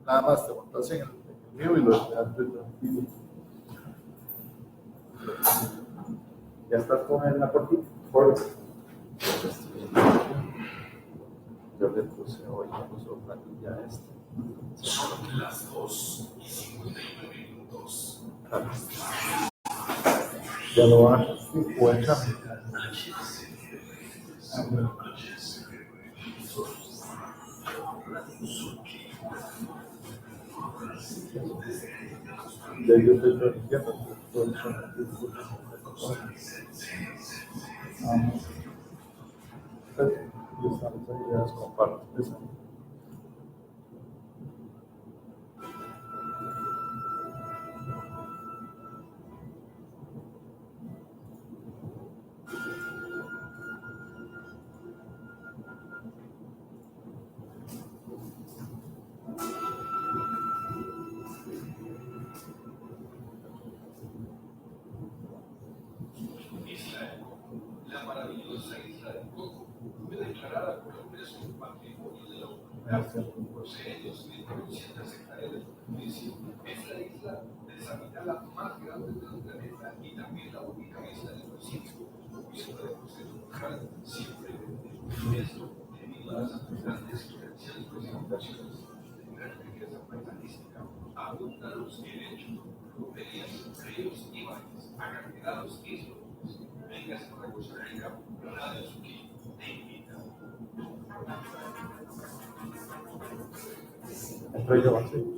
nada más te montas en el mío y lo das de tranquilo. ¿Ya estás con el aporte? Yo le puse hoy, me puso planilla Son las 2:59. Ya lo van a hacer 50. Ya yo estoy transmitiendo. Y estamos ahí, ya las comparto. La maravillosa isla de Coco fue declarada por la UNESCO Patrimonio de la Humanidad. Posee 2.400 hectáreas de superficie. Es la isla deshabitada más grande del planeta y también la única isla del Pacífico cubierta de proceso local siempre verde. Esto debido a las abundantes y potenciales precipitaciones de gran riqueza paisajística, abundan los helechos, lomerías, ríos y valles, acantilados y islotes. Vengas a Costa Rica, Radio Suki te invita. Entro yo, sí.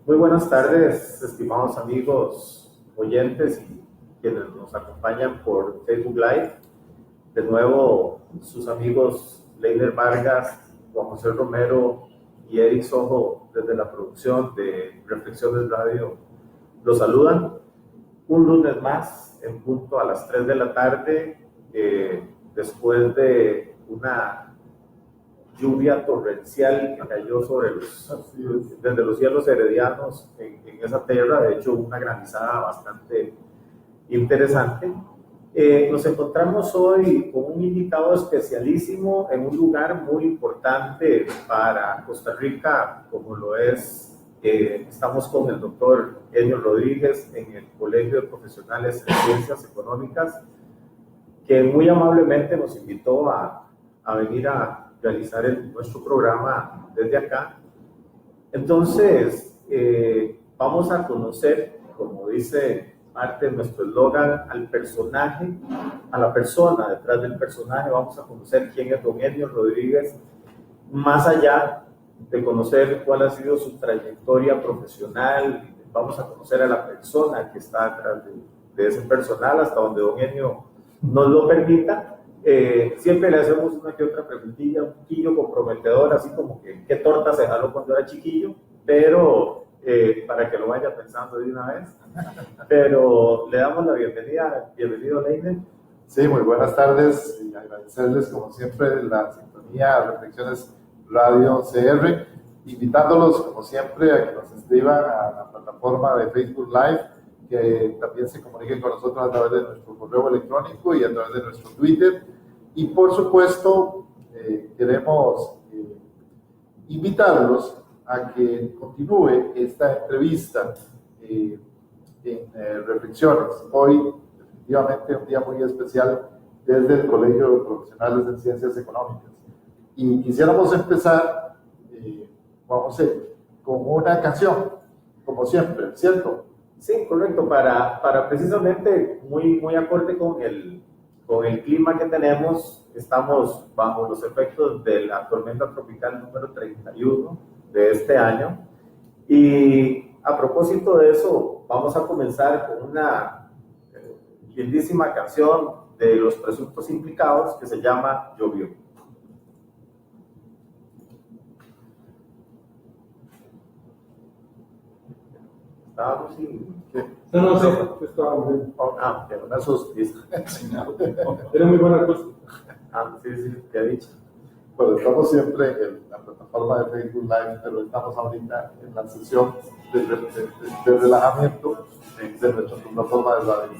Muy buenas tardes, estimados amigos oyentes y quienes nos acompañan por Facebook Live. De nuevo, sus amigos Leiner Vargas, Juan José Romero y Eric Sojo, desde la producción de Reflexiones Radio, los saludan. Un lunes más, en punto a las 3 de la tarde, después de una lluvia torrencial que cayó desde los cielos heredianos en esa tierra. De hecho, una granizada bastante interesante. Nos encontramos hoy con un invitado especialísimo en un lugar muy importante para Costa Rica, como lo es, estamos con el doctor Enio Rodríguez en el Colegio de Profesionales en Ciencias Económicas, que muy amablemente nos invitó a venir a realizar nuestro programa desde acá. Entonces, vamos a conocer, como dice parte de nuestro eslogan, al personaje, a la persona detrás del personaje. Vamos a conocer quién es don Enio Rodríguez, más allá de conocer cuál ha sido su trayectoria profesional. Vamos a conocer a la persona que está detrás de ese personal, hasta donde don Enio nos lo permita. Siempre le hacemos una que otra preguntilla, un poquillo comprometedor, así como que qué torta se jaló cuando era chiquillo, pero para que lo vaya pensando de una vez. Pero le damos la bienvenida. Bienvenido, Leiner. Sí, muy buenas tardes y agradecerles como siempre la sintonía a Reflexiones Radio CR, invitándolos como siempre a que nos escriban a la plataforma de Facebook Live, que también se comuniquen con nosotros a través de nuestro correo electrónico y a través de nuestro Twitter. Y por supuesto, queremos invitarlos a que continúe esta entrevista en Reflexiones. Hoy, definitivamente, un día muy especial desde el Colegio de Profesionales en Ciencias Económicas. Y quisiéramos empezar, Juan José, con una canción, como siempre, ¿cierto? Sí, correcto, para precisamente muy acorde con el clima que tenemos. Estamos bajo los efectos de la tormenta tropical número 31 de este año, y a propósito de eso vamos a comenzar con una lindísima canción de Los Presuntos Implicados que se llama Llovió. estábamos sin... No, estaba bien. Pero no asustes. Era muy buena cosa. Sí, te he dicho. Bueno, estamos siempre en la plataforma de Facebook Live, pero estamos ahorita en la sesión de relajamiento de nuestra plataforma de radio.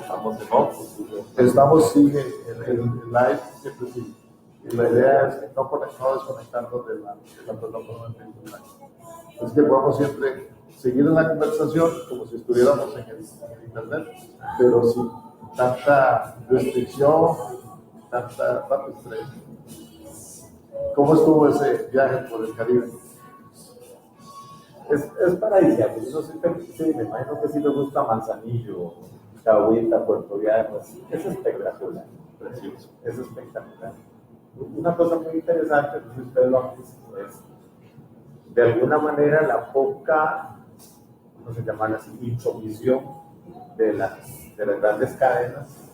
Estamos en off. Estamos, sí, en el live, siempre sí. Y la idea es no desconectarnos de la plataforma de Facebook Live. Es que podamos siempre seguir en la conversación como si estuviéramos en el internet, pero sin tanta restricción, tanto estrés. ¿Cómo estuvo ese viaje por el Caribe? Es paradisíaco. Yo sí, me imagino que sí le gusta Manzanillo, Cahuita, Puerto Llano. Es espectacular. Precioso. Es espectacular. Una cosa muy interesante, no sé si ustedes lo han visto, es de alguna manera la poca, no sé llamarla así, insumisión de las grandes cadenas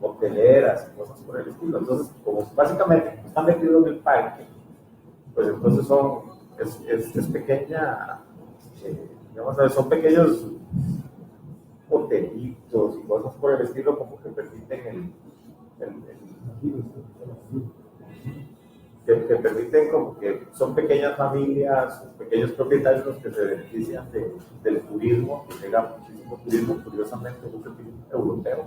hoteleras y cosas por el estilo. Entonces, como básicamente están metidos en el parque, pues entonces es pequeña, digamos, son pequeños hotelitos y cosas por el estilo, como que permiten que permiten, como que son pequeñas familias, pequeños propietarios los que se benefician del turismo, que llega muchísimo turismo, curiosamente, mucho turismo europeo.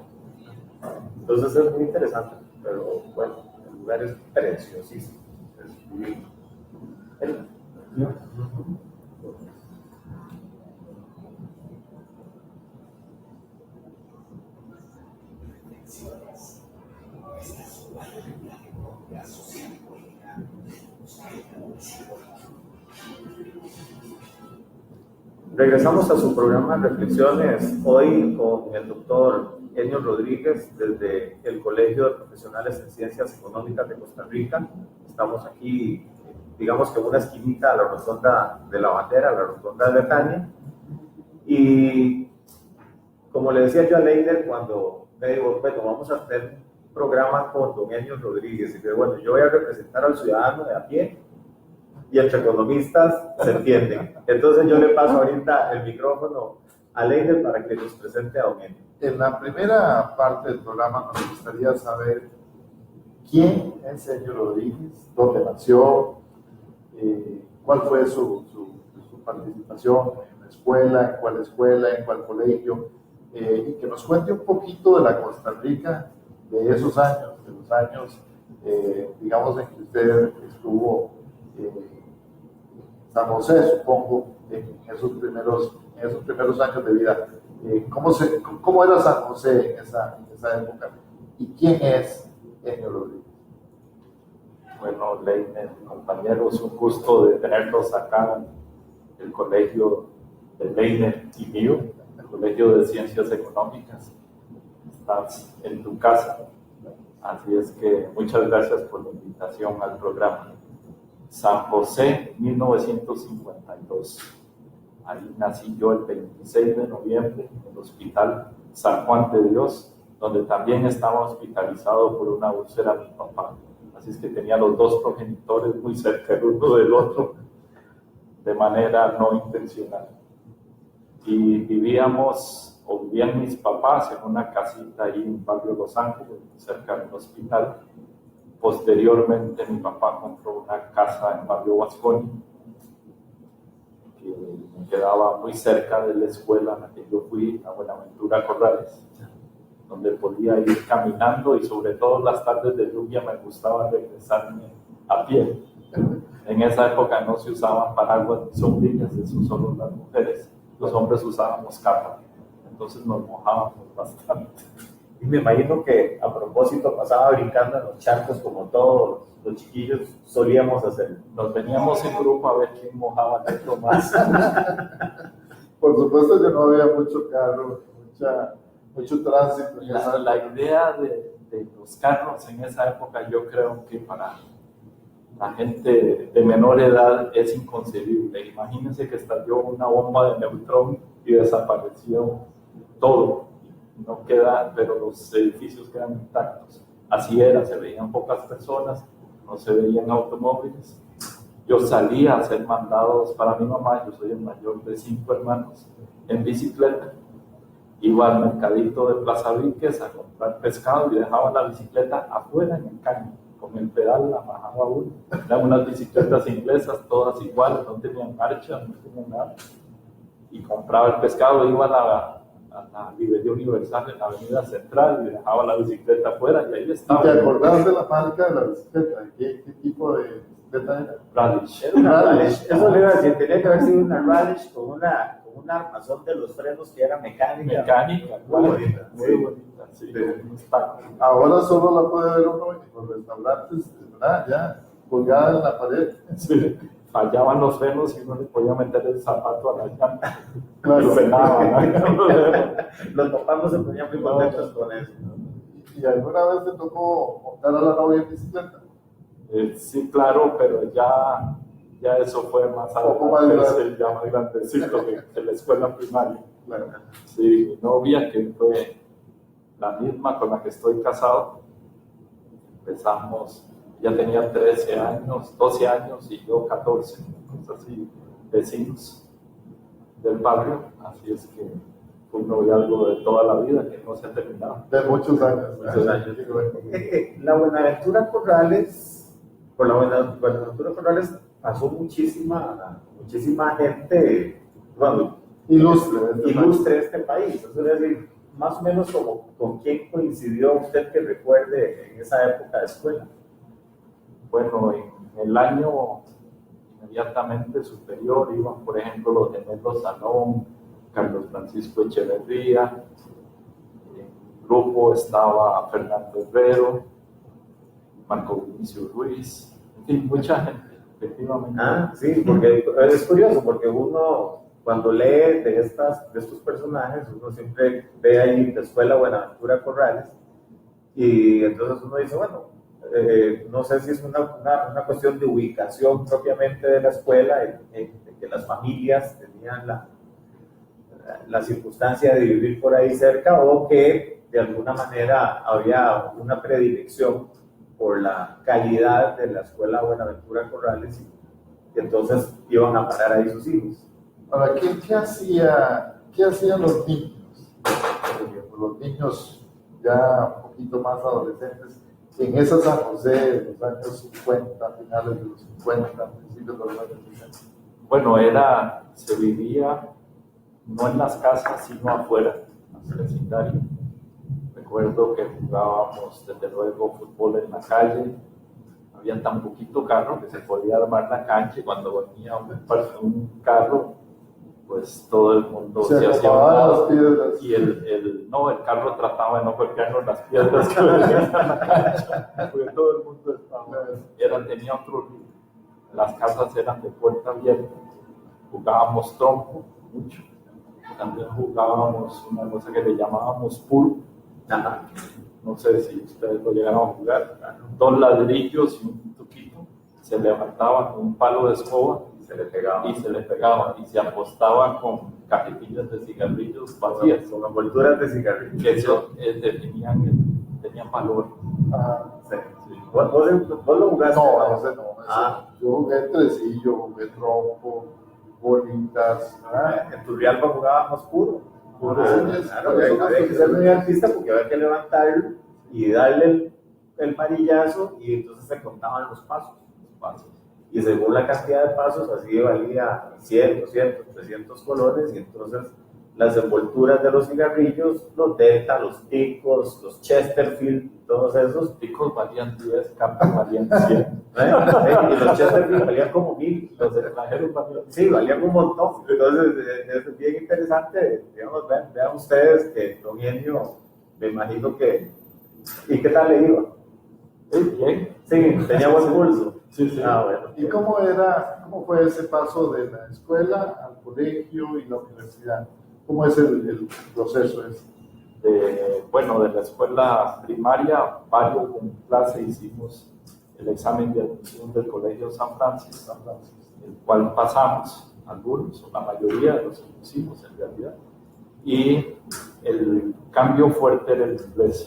Entonces es muy interesante, pero bueno, el lugar es preciosísimo, es divino. Regresamos a su programa Reflexiones, hoy con el doctor Enio Rodríguez desde el Colegio de Profesionales en Ciencias Económicas de Costa Rica. Estamos aquí, digamos que en una esquinita a la rotonda de la Bandera, a la rotonda de Betania. Y como le decía yo a Leiner cuando me dijo, bueno, vamos a hacer un programa con don Enio Rodríguez, y que bueno, yo voy a representar al ciudadano de a pie, y entre economistas se entienden. Entonces yo le paso ahorita el micrófono a Leiner para que nos presente a don Enio. En la primera parte del programa nos gustaría saber quién es Enio Rodríguez, dónde nació, cuál fue su participación en la escuela, en cuál colegio, y que nos cuente un poquito de la Costa Rica de esos años, de los años, digamos, en que usted estuvo en San José, supongo, en esos primeros años de vida. ¿Cómo era San José en esa época? ¿Y quién es Enio Rodríguez? Bueno, Leiner, compañeros, un gusto de tenerlos acá en el colegio de Leiner y mío, el Colegio de Ciencias Económicas. Estás en tu casa, así es que muchas gracias por la invitación al programa. San José, 1952. Ahí nací yo el 26 de noviembre en el Hospital San Juan de Dios, donde también estaba hospitalizado por una úlcera mi papá. Así es que tenía los dos progenitores muy cerca el uno del otro, de manera no intencional. Y vivían mis papás en una casita ahí en Barrio Los Ángeles, cerca del hospital. Posteriormente mi papá compró una casa en Barrio Vasconi, que me quedaba muy cerca de la escuela a la que yo fui, a Buenaventura Corrales, donde podía ir caminando y sobre todo las tardes de lluvia me gustaba regresarme a pie. En esa época no se usaban paraguas ni sombrillas, eso solo las mujeres. Los hombres usábamos capa, entonces nos mojábamos bastante. Y me imagino que a propósito pasaba brincando en los charcos como todos los chiquillos solíamos hacer. Nos veníamos en grupo a ver quién mojaba mucho más. Por supuesto que no había mucho carro, mucho tránsito. La idea de los carros en esa época, yo creo que para la gente de menor edad es inconcebible. Imagínense que estalló una bomba de neutrón y desapareció todo. No queda, pero los edificios quedan intactos. Así era, se veían pocas personas, no se veían automóviles yo salía a hacer mandados para mi mamá. Yo soy el mayor de 5 hermanos, en bicicleta. Iba al mercadito de Plaza Víquez a comprar pescado y dejaba la bicicleta afuera en el caño. Con el pedal la bajaba uno. Eran unas bicicletas inglesas, todas iguales, no tenían marcha, no tenían nada. Y compraba el pescado, iba a la librería Universal en la Avenida Central y dejaba la bicicleta afuera y ahí estaba. ¿Te acordás de la marca de la bicicleta? ¿Qué tipo de bicicleta era? Radish. Era una Radish. Eso le iba a decir, tenía que haber sido una Radish con un armazón de los frenos que era mecánica. Mecánica, muy bonita. Muy bonita, sí. Ahora solo la puede ver uno en los restaurantes, ¿verdad? Ya colgada en la pared. Sí. Fallaban los frenos y uno le podía meter el zapato a la llanta. Claro. Y frenaba, ¿no? Los papás no se ponían muy contentos con eso. ¿Y alguna vez te tocó montar a la novia en bicicleta? Sí, claro, pero ya eso fue más adelante, ya más grandecito que la escuela primaria. Claro. Sí, mi novia, que fue la misma con la que estoy casado, empezamos, ya tenía 13 años, 12 años y yo 14, cosas así, vecinos del barrio, así es que fue un noviazgo de toda la vida que no se ha terminado. De muchos años. Muchos años. La Buenaventura Corrales, por la Buenaventura Corrales pasó muchísima gente, bueno, ilustre este país. Eso es decir, más o menos como con quién coincidió usted que recuerde en esa época de escuela. Bueno, en el año inmediatamente superior iban, por ejemplo, los gemelos Salón, Carlos Francisco Echeverría, en el grupo estaba Fernando Herrero, Marco Vinicio Ruiz, en fin, mucha gente, efectivamente. Sí, porque es curioso, porque uno cuando lee de estos personajes, uno siempre ve ahí la escuela Buenaventura Corrales, y entonces uno dice, bueno, no sé si es una cuestión de ubicación propiamente de la escuela, de que las familias tenían la circunstancia de vivir por ahí cerca, o que de alguna manera había una predilección por la calidad de la escuela Buenaventura Corrales, y entonces iban a parar ahí sus hijos. Ahora, ¿qué hacían los niños? Por ejemplo, los niños ya un poquito más adolescentes, en esa San José, de los años 50, finales de los 50, principios de los años 60. Bueno, se vivía no en las casas, sino afuera, en el vecindario. Recuerdo que jugábamos, desde luego, fútbol en la calle. Había tan poquito carro que se podía armar la cancha, y cuando venía un carro, pues todo el mundo se hacía un lado, y el carro trataba de no golpearnos las piedras que venían a la cancha, porque todo el mundo tenía otro ritmo. Las casas eran de puerta abierta, jugábamos trompo mucho, también jugábamos una cosa que le llamábamos pool, no sé si ustedes lo llegaron a jugar, 2 ladrillos y un tuquito, se levantaban con un palo de escoba y se le pegaba, y se apostaba con cajetillas de cigarrillos vacías, con envolturas de cigarrillos, que eso tenían valor. Sí. ¿Vos lo jugaste? No. Yo jugué tresillo, jugué trompo, bolitas. En Turrialba jugábamos puro. Claro, había que ser muy artista porque había que levantarlo y darle el varillazo, y entonces se contaban los pasos. Y según la cantidad de pasos, así valía 100, 200, 300 colones, y entonces las envolturas de los cigarrillos, los Delta, los Ticos, los Chesterfield, todos esos. Ticos valían 10, Campos valían 100. Y los Chesterfield valían como 1000. Los extranjeros valían. Sí, valían un montón. Entonces, es bien interesante. Digamos, vean ustedes que Don Genio, me imagino que. ¿Y qué tal le iba? Bien. Sí, tenía buen pulso. Sí. Bueno. ¿Y cómo fue ese paso de la escuela al colegio y la universidad? ¿Cómo es el proceso ese? De la escuela primaria, varios en clase hicimos el examen de admisión del Colegio San Francisco, el cual pasamos, algunos, o la mayoría de los que pusimos en realidad, y el cambio fuerte era el inglés.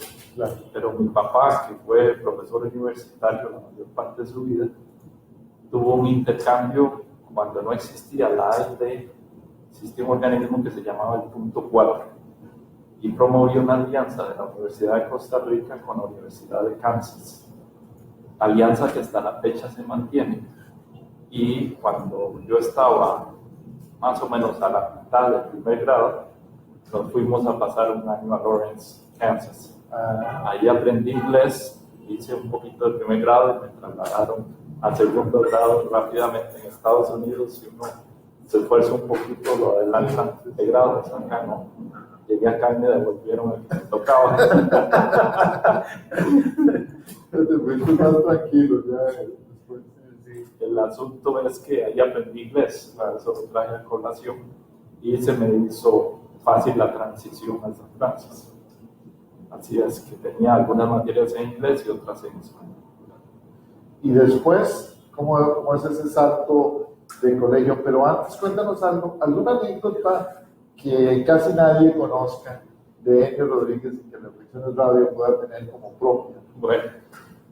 Pero mi papá, que fue profesor universitario la mayor parte de su vida, tuvo un intercambio cuando no existía la ALD, existía un organismo que se llamaba el Punto 4 y promovió una alianza de la Universidad de Costa Rica con la Universidad de Kansas, alianza que hasta la fecha se mantiene. Y cuando yo estaba más o menos a la mitad del primer grado, nos fuimos a pasar un año a Lawrence, Kansas. Ahí aprendí inglés, hice un poquito de primer grado y me trasladaron al segundo grado rápidamente en Estados Unidos. Si uno se esfuerza un poquito, lo adelantan de grados. Acá no. Llegué acá y me devolvieron el que me tocaba. Te fuiste más tranquilo ya después. El asunto es que ahí aprendí inglés, eso lo traje a colación y se me hizo fácil la transición a San Francisco. Así es que tenía algunas materias en inglés y otras en español. Y después, ¿cómo es ese salto de colegio? Pero antes, cuéntanos algo, alguna anécdota que casi nadie conozca de Enio Rodríguez y que Reflexiones Radio pueda tener como propia. Bueno,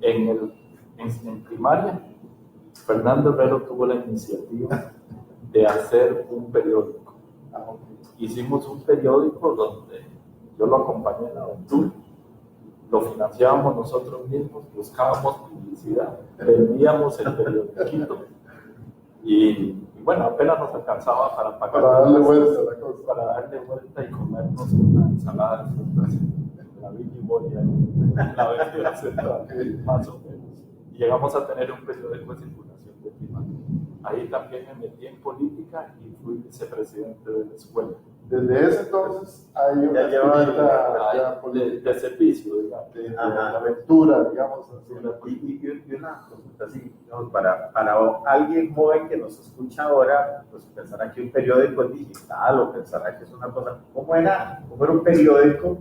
en primaria, Fernando Herrero tuvo la iniciativa de hacer un periódico. Hicimos un periódico donde yo lo acompañé en la aventura, lo financiábamos nosotros mismos, buscábamos publicidad, vendíamos el periódico y bueno, apenas nos alcanzaba para pagar para darle vuelta a la cosa. Para darle vuelta y comernos una ensalada de frutas en la Billy Boy en la aventura central, más o menos. Y llegamos a tener un periódico de circulación de primaria. Ahí también me metí en política y fui vicepresidente de la escuela. Desde ese entonces hay una actividad política de servicio, digamos. de aventura, digamos así. Y una consulta así, digamos, para alguien joven que nos escucha ahora, pues pensará que un periódico es digital o pensará que es una cosa. ¿Cómo era un periódico?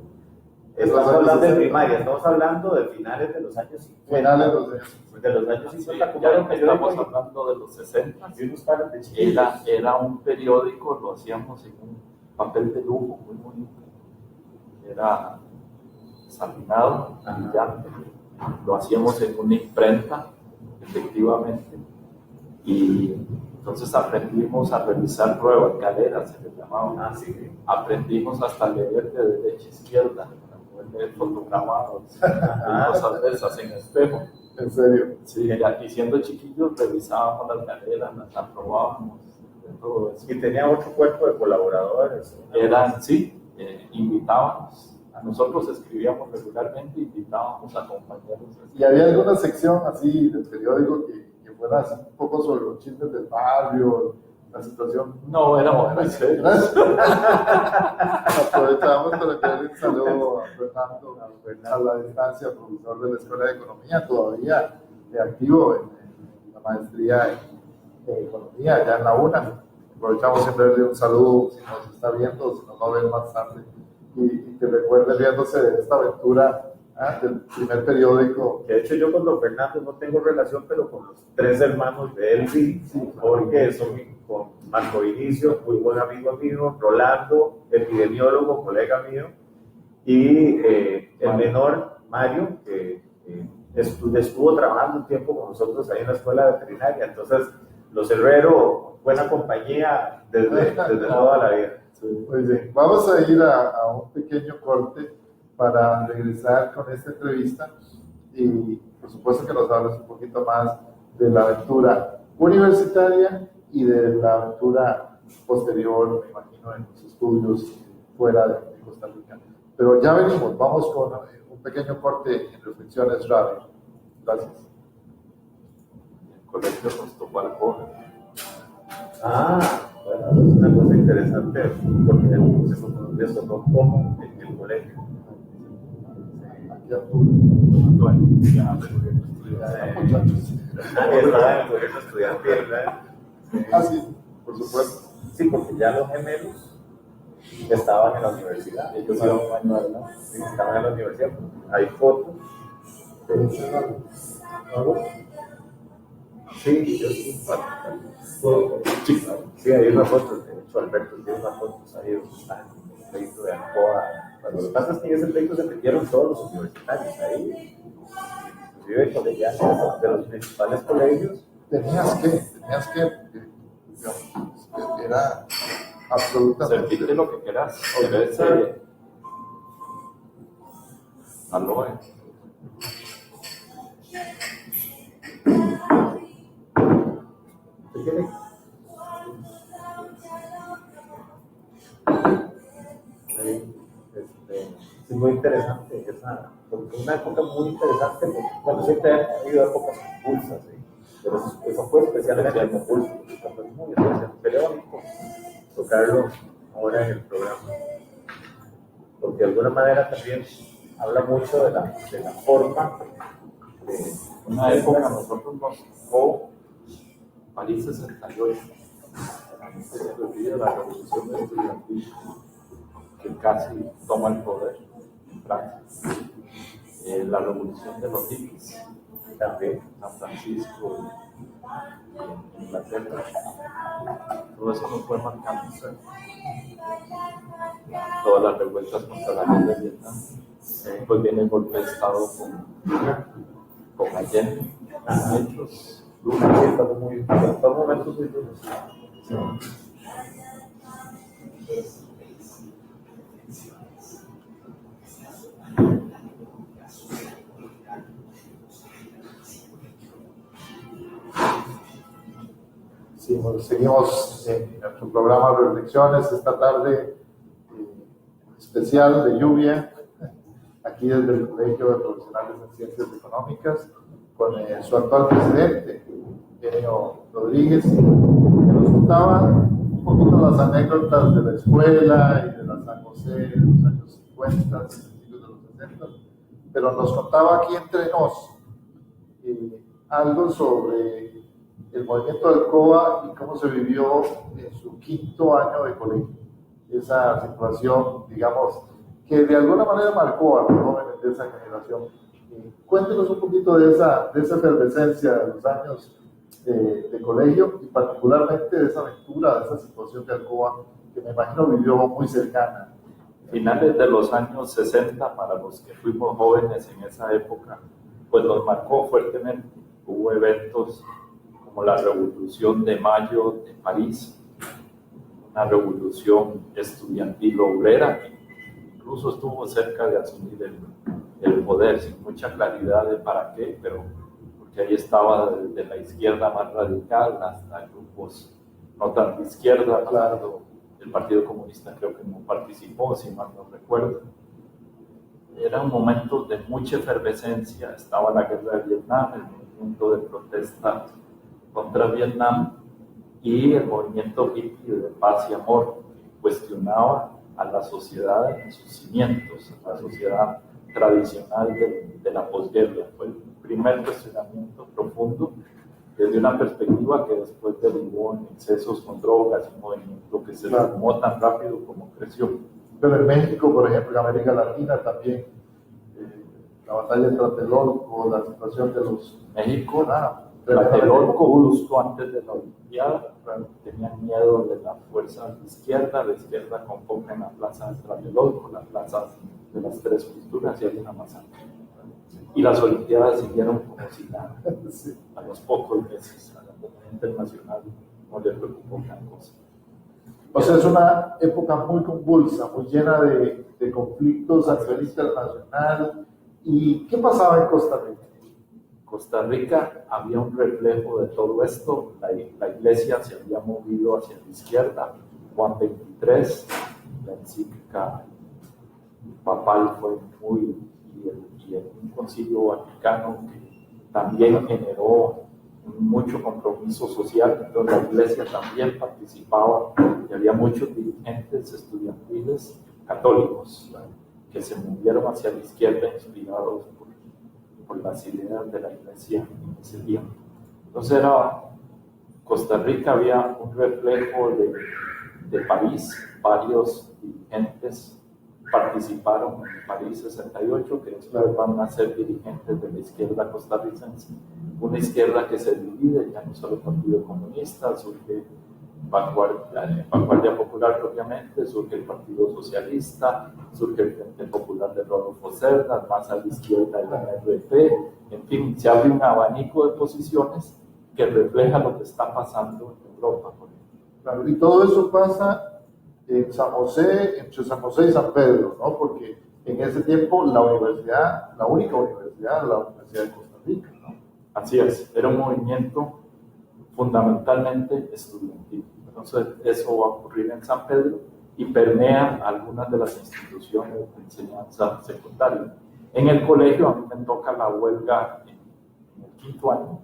Estamos hablando de primaria, estamos hablando de finales de los años 50. Finales de los años 50, Sí, ¿cómo era un ya periódico? estamos hablando de los 60. Y unos pares de chiquillos. Era un periódico, lo hacíamos en un papel de lujo muy bonito. Era satinado, brillante. Lo hacíamos en una imprenta, efectivamente. Y entonces aprendimos a revisar pruebas, galeras se les llamaban. Aprendimos hasta leer de derecha a izquierda, para poder leer fotograbados, cosas de esas en espejo. En serio. Sí, y siendo chiquillos revisábamos las galeras, las aprobábamos, de todo eso. Y tenía otro cuerpo de colaboradores. Invitábamos, a nosotros escribíamos regularmente, invitábamos a compañeros. ¿Y había alguna sección así del periódico que fuera así un poco sobre los chismes del barrio, la situación? No, éramos muy serios. Aprovechamos para enviarle un saludo a Fernando a la distancia, profesor de la Escuela de Economía, todavía activo en la maestría en Economía, allá en la UNA. Aprovechamos siempre darle un saludo si nos está viendo, si nos va a ver más tarde, y que recuerde viéndose de esta aventura del primer periódico. Que de hecho yo con don Fernando no tengo relación, pero con los tres hermanos de él sí, porque son con Marco Vinicio, muy buen amigo mío, Rolando, epidemiólogo, colega mío, y el menor, Mario, que estuvo trabajando un tiempo con nosotros ahí en la escuela veterinaria. Entonces, los Herrero, buena compañía desde toda la vida. Muy bien, vamos a ir a un pequeño corte para regresar con esta entrevista y por supuesto que nos hables un poquito más de la aventura universitaria y de la aventura posterior, me imagino, en los estudios fuera de Costa Rica. Pero ya venimos, vamos con un pequeño corte en Reflexiones Radio. Gracias. El colegio nos tocó al joven. Bueno, es una cosa interesante porque les tocó como en el colegio. Aquí Arturo. Bueno, ya, Muchachos. Estaba en el colegio estudiantil, ¿verdad? Sí, por supuesto. Sí, porque ya los gemelos estaban en la universidad. ellos iban un año adelante. Sí, estaban en la universidad. Hay fotos. Sí, yo sí. Sí, hay una foto. De hecho, Alberto tiene una foto ahí donde está en el pleito de Alcoa. Lo que pasa es que en ese pleito se metieron todos los universitarios ahí, inclusive colegiales de los principales colegios, tenías que, digamos, era absolutamente. Servirte lo que quieras. Aloe. ¿Qué quiere? Es muy interesante, porque una época muy interesante, bueno, siempre ha habido épocas convulsas, ¿sí? Pero eso fue especialmente convulso, fue muy especial, pero bonito tocarlo ahora en el programa, porque de alguna manera también habla mucho de la forma de una época nosotros nos tocó París 68, se olvida la revolución estudiantil que casi toma el poder en Francia, la revolución de los hippies también, San Francisco y en Inglaterra, todo eso nos fue marcando, todas las revueltas contra la guerra de Vietnam, después viene el golpe de Estado con Allende, hechos. Estamos muy, son momentos muy duros. Sí, bueno, seguimos en nuestro programa de reflexiones esta tarde especial de lluvia, aquí desde el Colegio de Profesionales en Ciencias Económicas, con su actual presidente, Eugenio Rodríguez, que nos contaba un poquito las anécdotas de la escuela y de la San José de los años 50, principios de los 60, pero nos contaba aquí entre nos algo sobre el movimiento del COA y cómo se vivió en su quinto año de colegio. Esa situación, digamos, que de alguna manera marcó a los jóvenes de esa generación. Cuéntenos un poquito de esa efervescencia de los años de colegio y particularmente de esa aventura, de esa situación de Alcoa, que me imagino vivió muy cercana. Finales de los años 60, para los que fuimos jóvenes en esa época, pues nos marcó fuertemente. Hubo eventos como la Revolución de Mayo de París, una revolución estudiantil obrera, que incluso estuvo cerca de asumir el poder, sin mucha claridad de para qué, pero porque ahí estaba desde la izquierda más radical hasta grupos no tan de izquierda, claro. El Partido Comunista creo que no participó, si mal no recuerdo. Era un momento de mucha efervescencia, estaba la guerra de Vietnam, el movimiento de protesta contra Vietnam y el movimiento hippie de paz y amor, que cuestionaba a la sociedad en sus cimientos, a la sociedad tradicional de la posguerra. Fue el primer cuestionamiento profundo desde una perspectiva que después derivó en excesos con drogas, un movimiento que se formó tan rápido como creció. Pero en México, por ejemplo, en América Latina también, la batalla de Tlatelolco, la situación de los... México, Tlatelolco justo antes de la Olimpiada, tenían miedo de la fuerza de la izquierda convoca en la plaza de Tlatelolco, la plaza de las Tres Culturas, y hay una masacre. Y las Olimpiadas siguieron como si nada. Sí. A los pocos meses, a la comunidad internacional no le preocupó gran cosa. O sea, es una época muy convulsa, muy llena de conflictos a nivel internacional. ¿Y qué pasaba en Costa Rica? Costa Rica había un reflejo de todo esto. La iglesia se había movido hacia la izquierda. Juan XXIII, la encíclica papal fue muy... y un concilio vaticano que también generó mucho compromiso social, entonces la iglesia también participaba y había muchos dirigentes estudiantiles católicos que se movieron hacia la izquierda inspirados por las ideas de la iglesia en ese tiempo. Entonces Costa Rica había un reflejo de París, varios dirigentes participaron en París 68, que después van a ser dirigentes de la izquierda costarricense, una izquierda que se divide, ya no solo el Partido Comunista, surge Vanguardia Popular propiamente, surge el Partido Socialista, surge el Frente Popular de Rodolfo Cerdas, más a la izquierda el MRP, en fin, se abre un abanico de posiciones que refleja lo que está pasando en Europa, por ejemplo. Claro, y todo eso pasa en San José, entre San José y San Pedro, ¿no? Porque en ese tiempo la universidad, la única universidad, era la Universidad de Costa Rica, ¿no? Así es, era un movimiento fundamentalmente estudiantil. Entonces, eso va a ocurrir en San Pedro y permea algunas de las instituciones de enseñanza secundaria. En el colegio a mí me toca la huelga en el 5º año,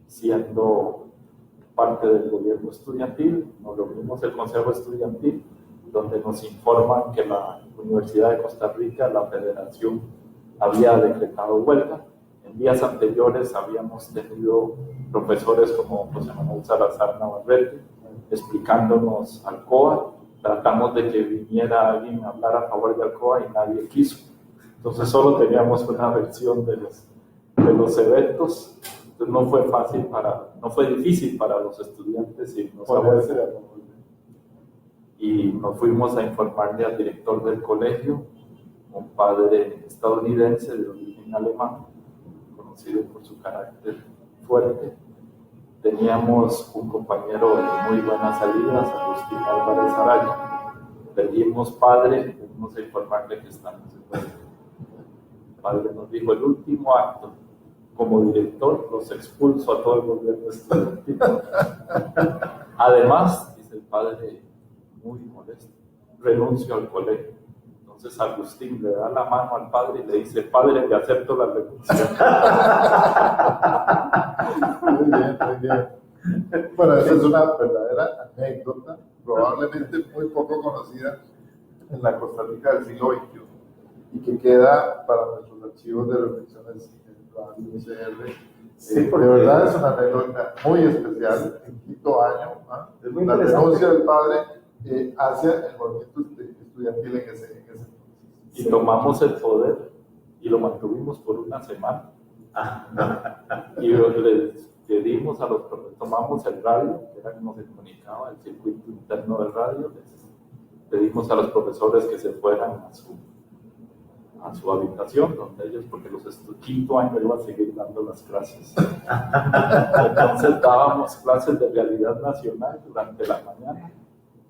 siendo parte del gobierno estudiantil. Nos reunimos el Consejo Estudiantil, donde nos informan que la Universidad de Costa Rica, la federación, había decretado huelga. En días anteriores habíamos tenido profesores como José Manuel Salazar Navarrete explicándonos Alcoa. Tratamos de que viniera alguien a hablar a favor de Alcoa y nadie quiso. Entonces solo teníamos una versión de los eventos. Entonces no fue difícil para los estudiantes irnos a huelga. Y nos fuimos a informarle al director del colegio, un padre estadounidense de origen alemán, conocido por su carácter fuerte. Teníamos un compañero de muy buenas salidas, Agustín Álvarez Araya. Le dijimos, padre, venimos a informarle que estamos en huelga. El padre nos dijo, el último acto, como director, los expulso a todo el gobierno estudiantil. Además, dice el padre, muy molesto, renuncio al colegio. Entonces Agustín le da la mano al padre y le dice, padre, le acepto la renuncia. Muy bien, muy bien. Bueno, esa es una verdadera anécdota, probablemente muy poco conocida en la Costa Rica del siglo XXI y que queda para nuestros archivos de reflexiones en Radio UCR. Sí, De verdad es una anécdota muy especial, en 5º año, es muy la interesante. renuncia del padre hacia el movimiento estudiantil en ese entonces. Y tomamos el poder y lo mantuvimos por una semana. Y les pedimos a los profesores, tomamos el radio, que era como se comunicaba, el circuito interno del radio, les pedimos a los profesores que se fueran a su habitación, donde ellos, porque los 5º año iban a seguir dando las clases. Entonces dábamos clases de realidad nacional durante la mañana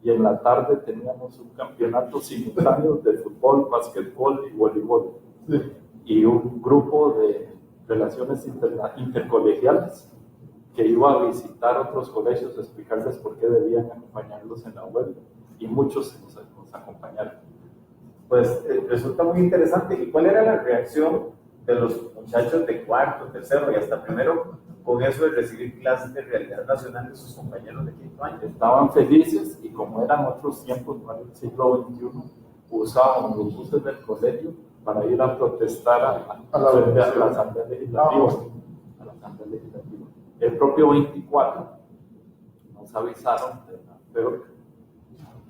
y en la tarde teníamos un campeonato simultáneo de fútbol, basquetbol y voleibol. Sí. Y un grupo de relaciones intercolegiales que iba a visitar otros colegios a explicarles por qué debían acompañarlos en la huelga. Y muchos nos acompañaron. Pues resulta muy interesante. ¿Y cuál era la reacción de los muchachos de 4º, 3º y hasta 1º con eso de recibir clases de realidad nacional de sus compañeros de 5º año? Estaban felices y como eran otros tiempos, no era el siglo XXI, usaban los buses del colegio para ir a protestar a la Asamblea Legislativa. A la Asamblea Legislativa. El propio 24 nos avisaron de la peor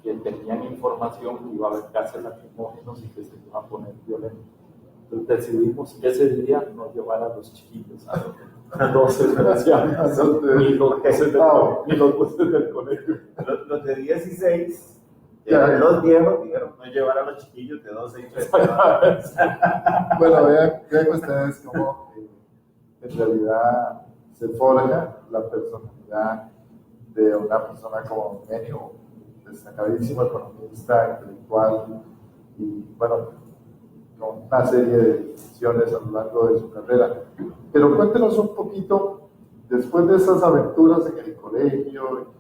que tenían información que iba a haber gases lacrimógenos y que se iba a poner violento. Entonces decidimos que ese día no llevar a los chiquillos a los desgraciados, ni los buses del colegio. Los de 16, los viejos dijeron no llevar a los chiquillos de 12 y 13 años. Bueno, vean ustedes cómo en realidad se forja la personalidad de una persona como Menio, destacadísimo economista, intelectual y bueno, con una serie de decisiones a lo largo de su carrera. Pero cuéntenos un poquito, después de esas aventuras en el colegio,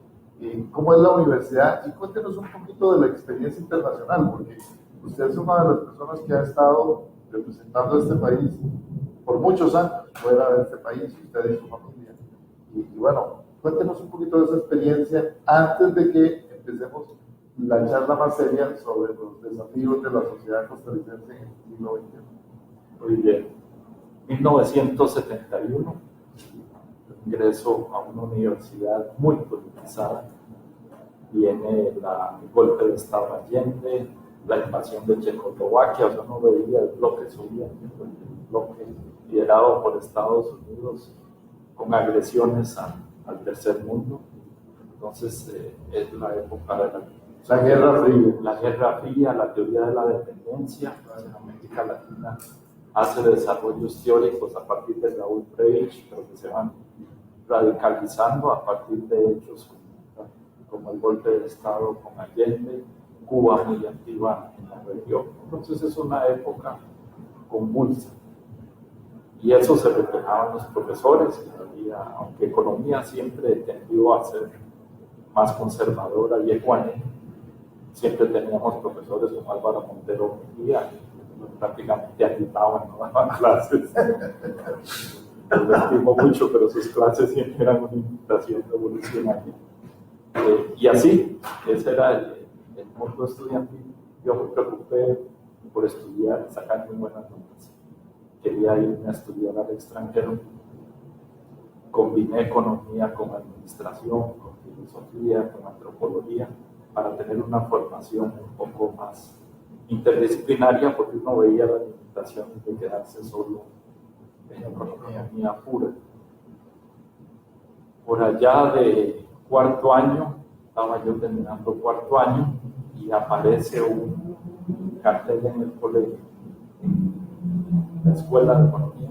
cómo es la universidad y cuéntenos un poquito de la experiencia internacional, porque usted es una de las personas que ha estado representando a este país por muchos años fuera de este país, usted y su familia. Y bueno, cuéntenos un poquito de esa experiencia antes de que empecemos la charla más seria sobre los desafíos de la sociedad costarricense en el siglo XXI. Muy bien. 1971, ingreso a una universidad muy politizada. Viene el golpe de Estado Allende, la invasión de Checoslovaquia, o sea, no veía el bloque soviético, el bloque liderado por Estados Unidos con agresiones al tercer mundo. Entonces, es la época de la Guerra Fría. La Guerra Fría, la teoría de la dependencia. En América Latina hace desarrollos teóricos a partir de Raúl Preich, pero que se van radicalizando a partir de hechos como el golpe de Estado con Allende, Cuba muy activa en la región. Entonces es una época convulsa. Y eso se reflejaba en los profesores, aunque economía siempre tendió a ser más conservadora y ecuánime, siempre teníamos profesores como Álvaro Montero Mejía, que prácticamente agitaban, no daban clases. Lo estimo mucho, pero sus clases siempre eran una invitación revolucionaria. Y así, ese era el mundo estudiantil. Yo me preocupé por estudiar, sacar muy buenas notas. Quería irme a estudiar al extranjero. Combiné economía con administración, con filosofía, con antropología, para tener una formación un poco más interdisciplinaria, porque uno veía la limitación de quedarse solo en economía pura. Por allá de cuarto año, estaba yo terminando cuarto año, y aparece un cartel en el colegio, en la escuela de economía,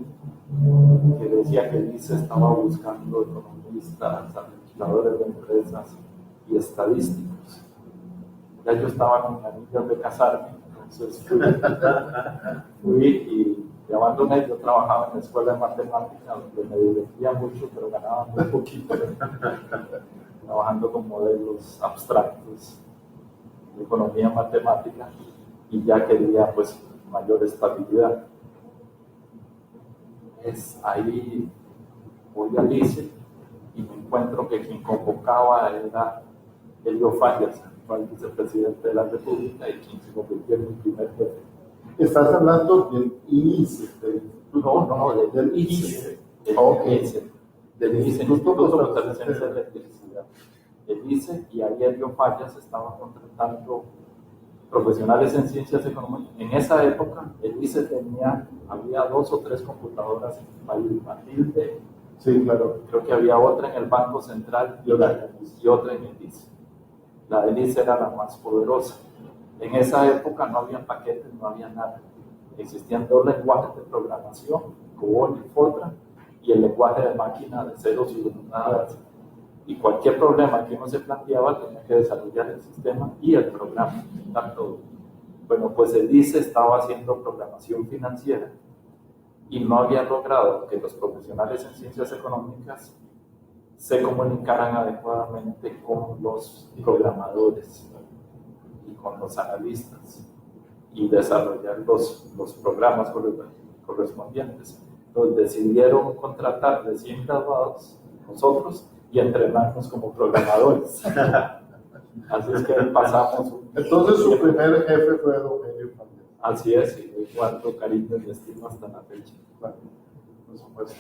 que decía que el ICE estaba buscando economistas, administradores de empresas y estadísticos. Ya yo estaba con anillos de casarme, entonces fui y abandoné. Yo trabajaba en la escuela de matemáticas, donde me divertía mucho, pero ganaba muy poquito, trabajando con modelos abstractos de economía matemática, y ya quería pues mayor estabilidad. Ahí voy al ICE y me encuentro que quien convocaba era Helio Fallas, el vicepresidente de la República, y quien se convirtió en mi primer jefe. Estás hablando del ICE. No, del ICE. Del Instituto Costarricense de Electricidad. El ICE, y ahí Helio Fallas estaba contratando profesionales en ciencias económicas. En esa época, el ICE había 2 o 3 computadoras en el país, Matilde, Sí, claro. creo que había otra en el Banco Central y otra en el ICE. La del ICE era la más poderosa. En esa época no había paquetes, no había nada. Existían 2 lenguajes de programación, COBOL y Fortran, y el lenguaje de máquina de ceros y unos. Y cualquier problema que uno se planteaba tenía que desarrollar el sistema y el programa. Tanto, bueno, pues el ICE estaba haciendo programación financiera y no había logrado que los profesionales en ciencias económicas se comunicaran adecuadamente con los programadores y con los analistas y desarrollar los programas correspondientes. Entonces decidieron contratar recién graduados, nosotros, y entrenarnos como programadores. Así es que pasamos. Entonces su primer jefe fue don Helio Fallas. Así es, y de guardo cariño y estima hasta la fecha. Claro, por supuesto.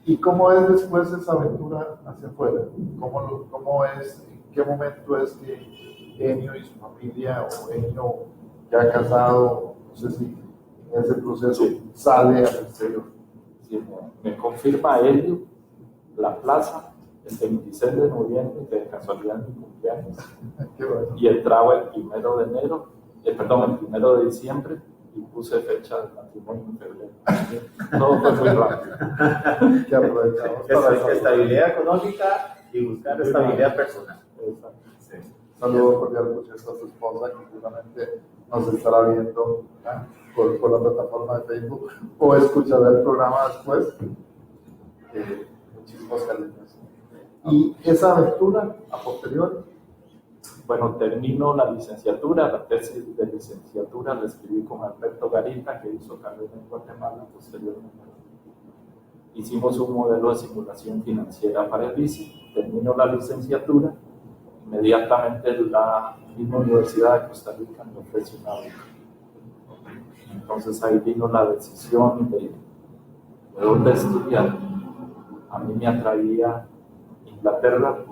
¿Y cómo es después esa aventura hacia afuera? ¿Cómo es, en qué momento es que Enio y su familia, o Enio ya casado, no sé si en ese proceso sale al exterior? Sí, me confirma Helio la plaza el 26 de noviembre, que de casualidad es mi cumpleaños, Qué bueno. y entraba el 1 de enero, el 1 de diciembre, y puse fecha de matrimonio en febrero. Todo fue muy rápido. Que aprovechamos para Estabilidad económica y buscar estabilidad personal. Exacto. Sí. saludo cordial, por cierto, a su esposa, que seguramente nos estará viendo por la plataforma de Facebook o escuchará el programa después. Muchísimos cariños. Y esa aventura, a posteriori. Bueno, termino la licenciatura, la tesis de licenciatura la escribí con Alberto Garita, que hizo carrera en Guatemala posteriormente. Hicimos un modelo de simulación financiera para el ICE, termino la licenciatura, inmediatamente la misma Universidad de Costa Rica me ofreció una beca. Entonces ahí vino la decisión de dónde estudiar. A mí me atraía Inglaterra,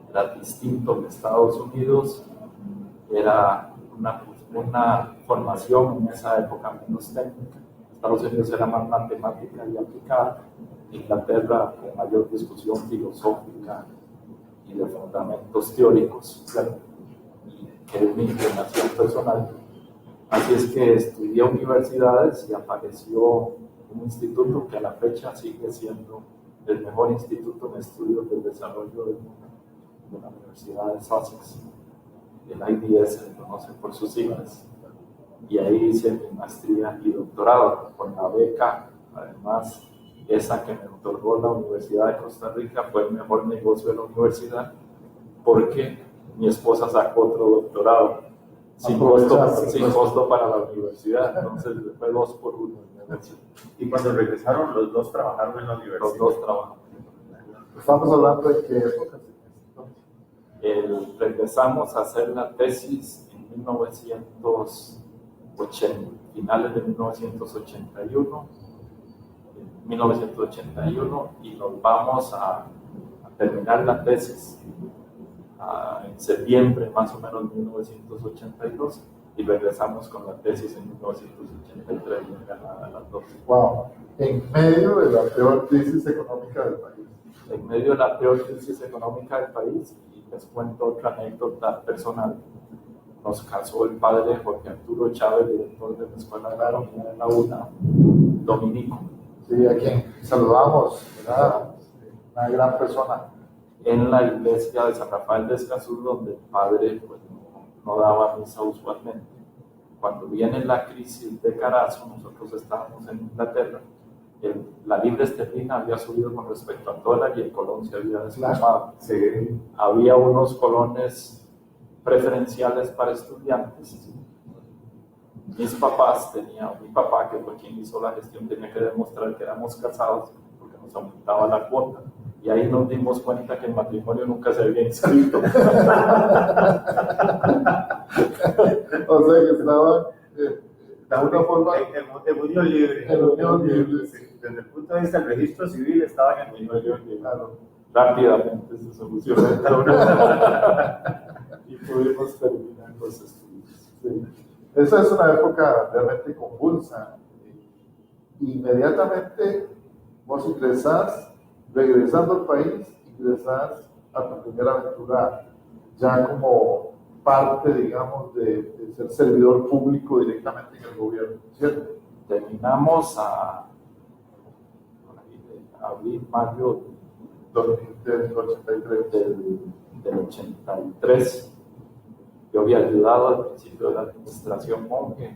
era distinto de Estados Unidos, era una formación en esa época menos técnica. Estados Unidos era más matemática y aplicada, Inglaterra con mayor discusión filosófica y de fundamentos teóricos, que es mi inclinación personal. Así es que estudié universidades y apareció un instituto que a la fecha sigue siendo el mejor instituto en estudios del desarrollo del mundo, de la Universidad de Sussex, el IDS, se conoce por sus siglas, y ahí hice mi maestría y doctorado con la beca. Además, esa que me otorgó la Universidad de Costa Rica fue el mejor negocio de la universidad, porque mi esposa sacó otro doctorado sin costo para la universidad, entonces fue 2 por 1. Y cuando regresaron, los dos trabajaron en la universidad. Los dos trabajaron. Estamos hablando de qué época. Regresamos a hacer la tesis en 1980, finales de 1981, y nos vamos a terminar la tesis en septiembre más o menos de 1982, y regresamos con la tesis en 1983 a las 12. Wow, en medio de la peor crisis económica del país. En medio de la peor crisis económica del país, y les cuento otra anécdota personal. Nos casó el padre Jorge Arturo Chávez, director de la Escuela de Agronomía de la UNA, dominico. Sí, a quien saludamos, ¿verdad? Una gran persona. En la iglesia de San Rafael de Escazú, donde el padre pues, no daba misa usualmente. Cuando viene la crisis de Carazo, nosotros estábamos en Inglaterra, la libra esterlina había subido con respecto al dólar y el colón se había desplomado. Sí. Había unos colones preferenciales para estudiantes. Mi papá, que fue quien hizo la gestión, tenía que demostrar que éramos casados porque nos aumentaba la cuota. Y ahí nos dimos cuenta que el matrimonio nunca se había inscrito. O sea que estaba de alguna forma en unión libre. en unión libre. Sí. Desde el punto de vista del registro civil estaban en unión libre. Claro. Rápidamente se solucionó y pudimos terminar los estudios. Sí. Esa es una época realmente convulsa. Inmediatamente vos ingresás, regresando al país, ingresás a tu primera aventura ya como parte, digamos, de ser servidor público directamente en el gobierno, ¿cierto? Terminamos abril, mayo Del 83. del 83. Yo había ayudado al principio de la administración Monge,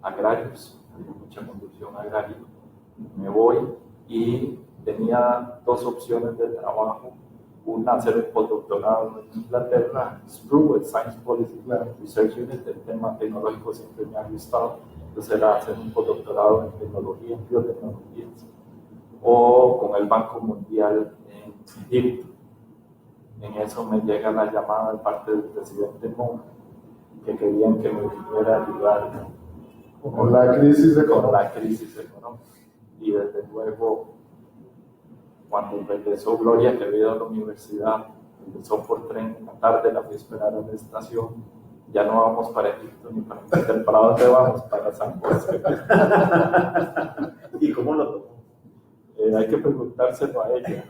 agrarios, había mucha conducción agraria. Me voy y tenía 2 opciones de trabajo. Una, hacer el postdoctorado en Inglaterra, SPRU, el Science Policy Research Unit, el tema tecnológico siempre me ha gustado. Entonces era hacer un postdoctorado en tecnología, en biotecnologías, o con el Banco Mundial en Egipto. En eso me llega la llamada de parte del presidente Monge, que querían que me viniera a ayudar Con la crisis económica. Y desde luego, cuando regresó Gloria, que había ido a la universidad, regresó por tren en la tarde, la fui a esperar a la estación. Ya no vamos para Egipto ni para Inglaterra, ¿para dónde vamos? Para San José. ¿Y cómo lo tomó? Hay que preguntárselo a ella.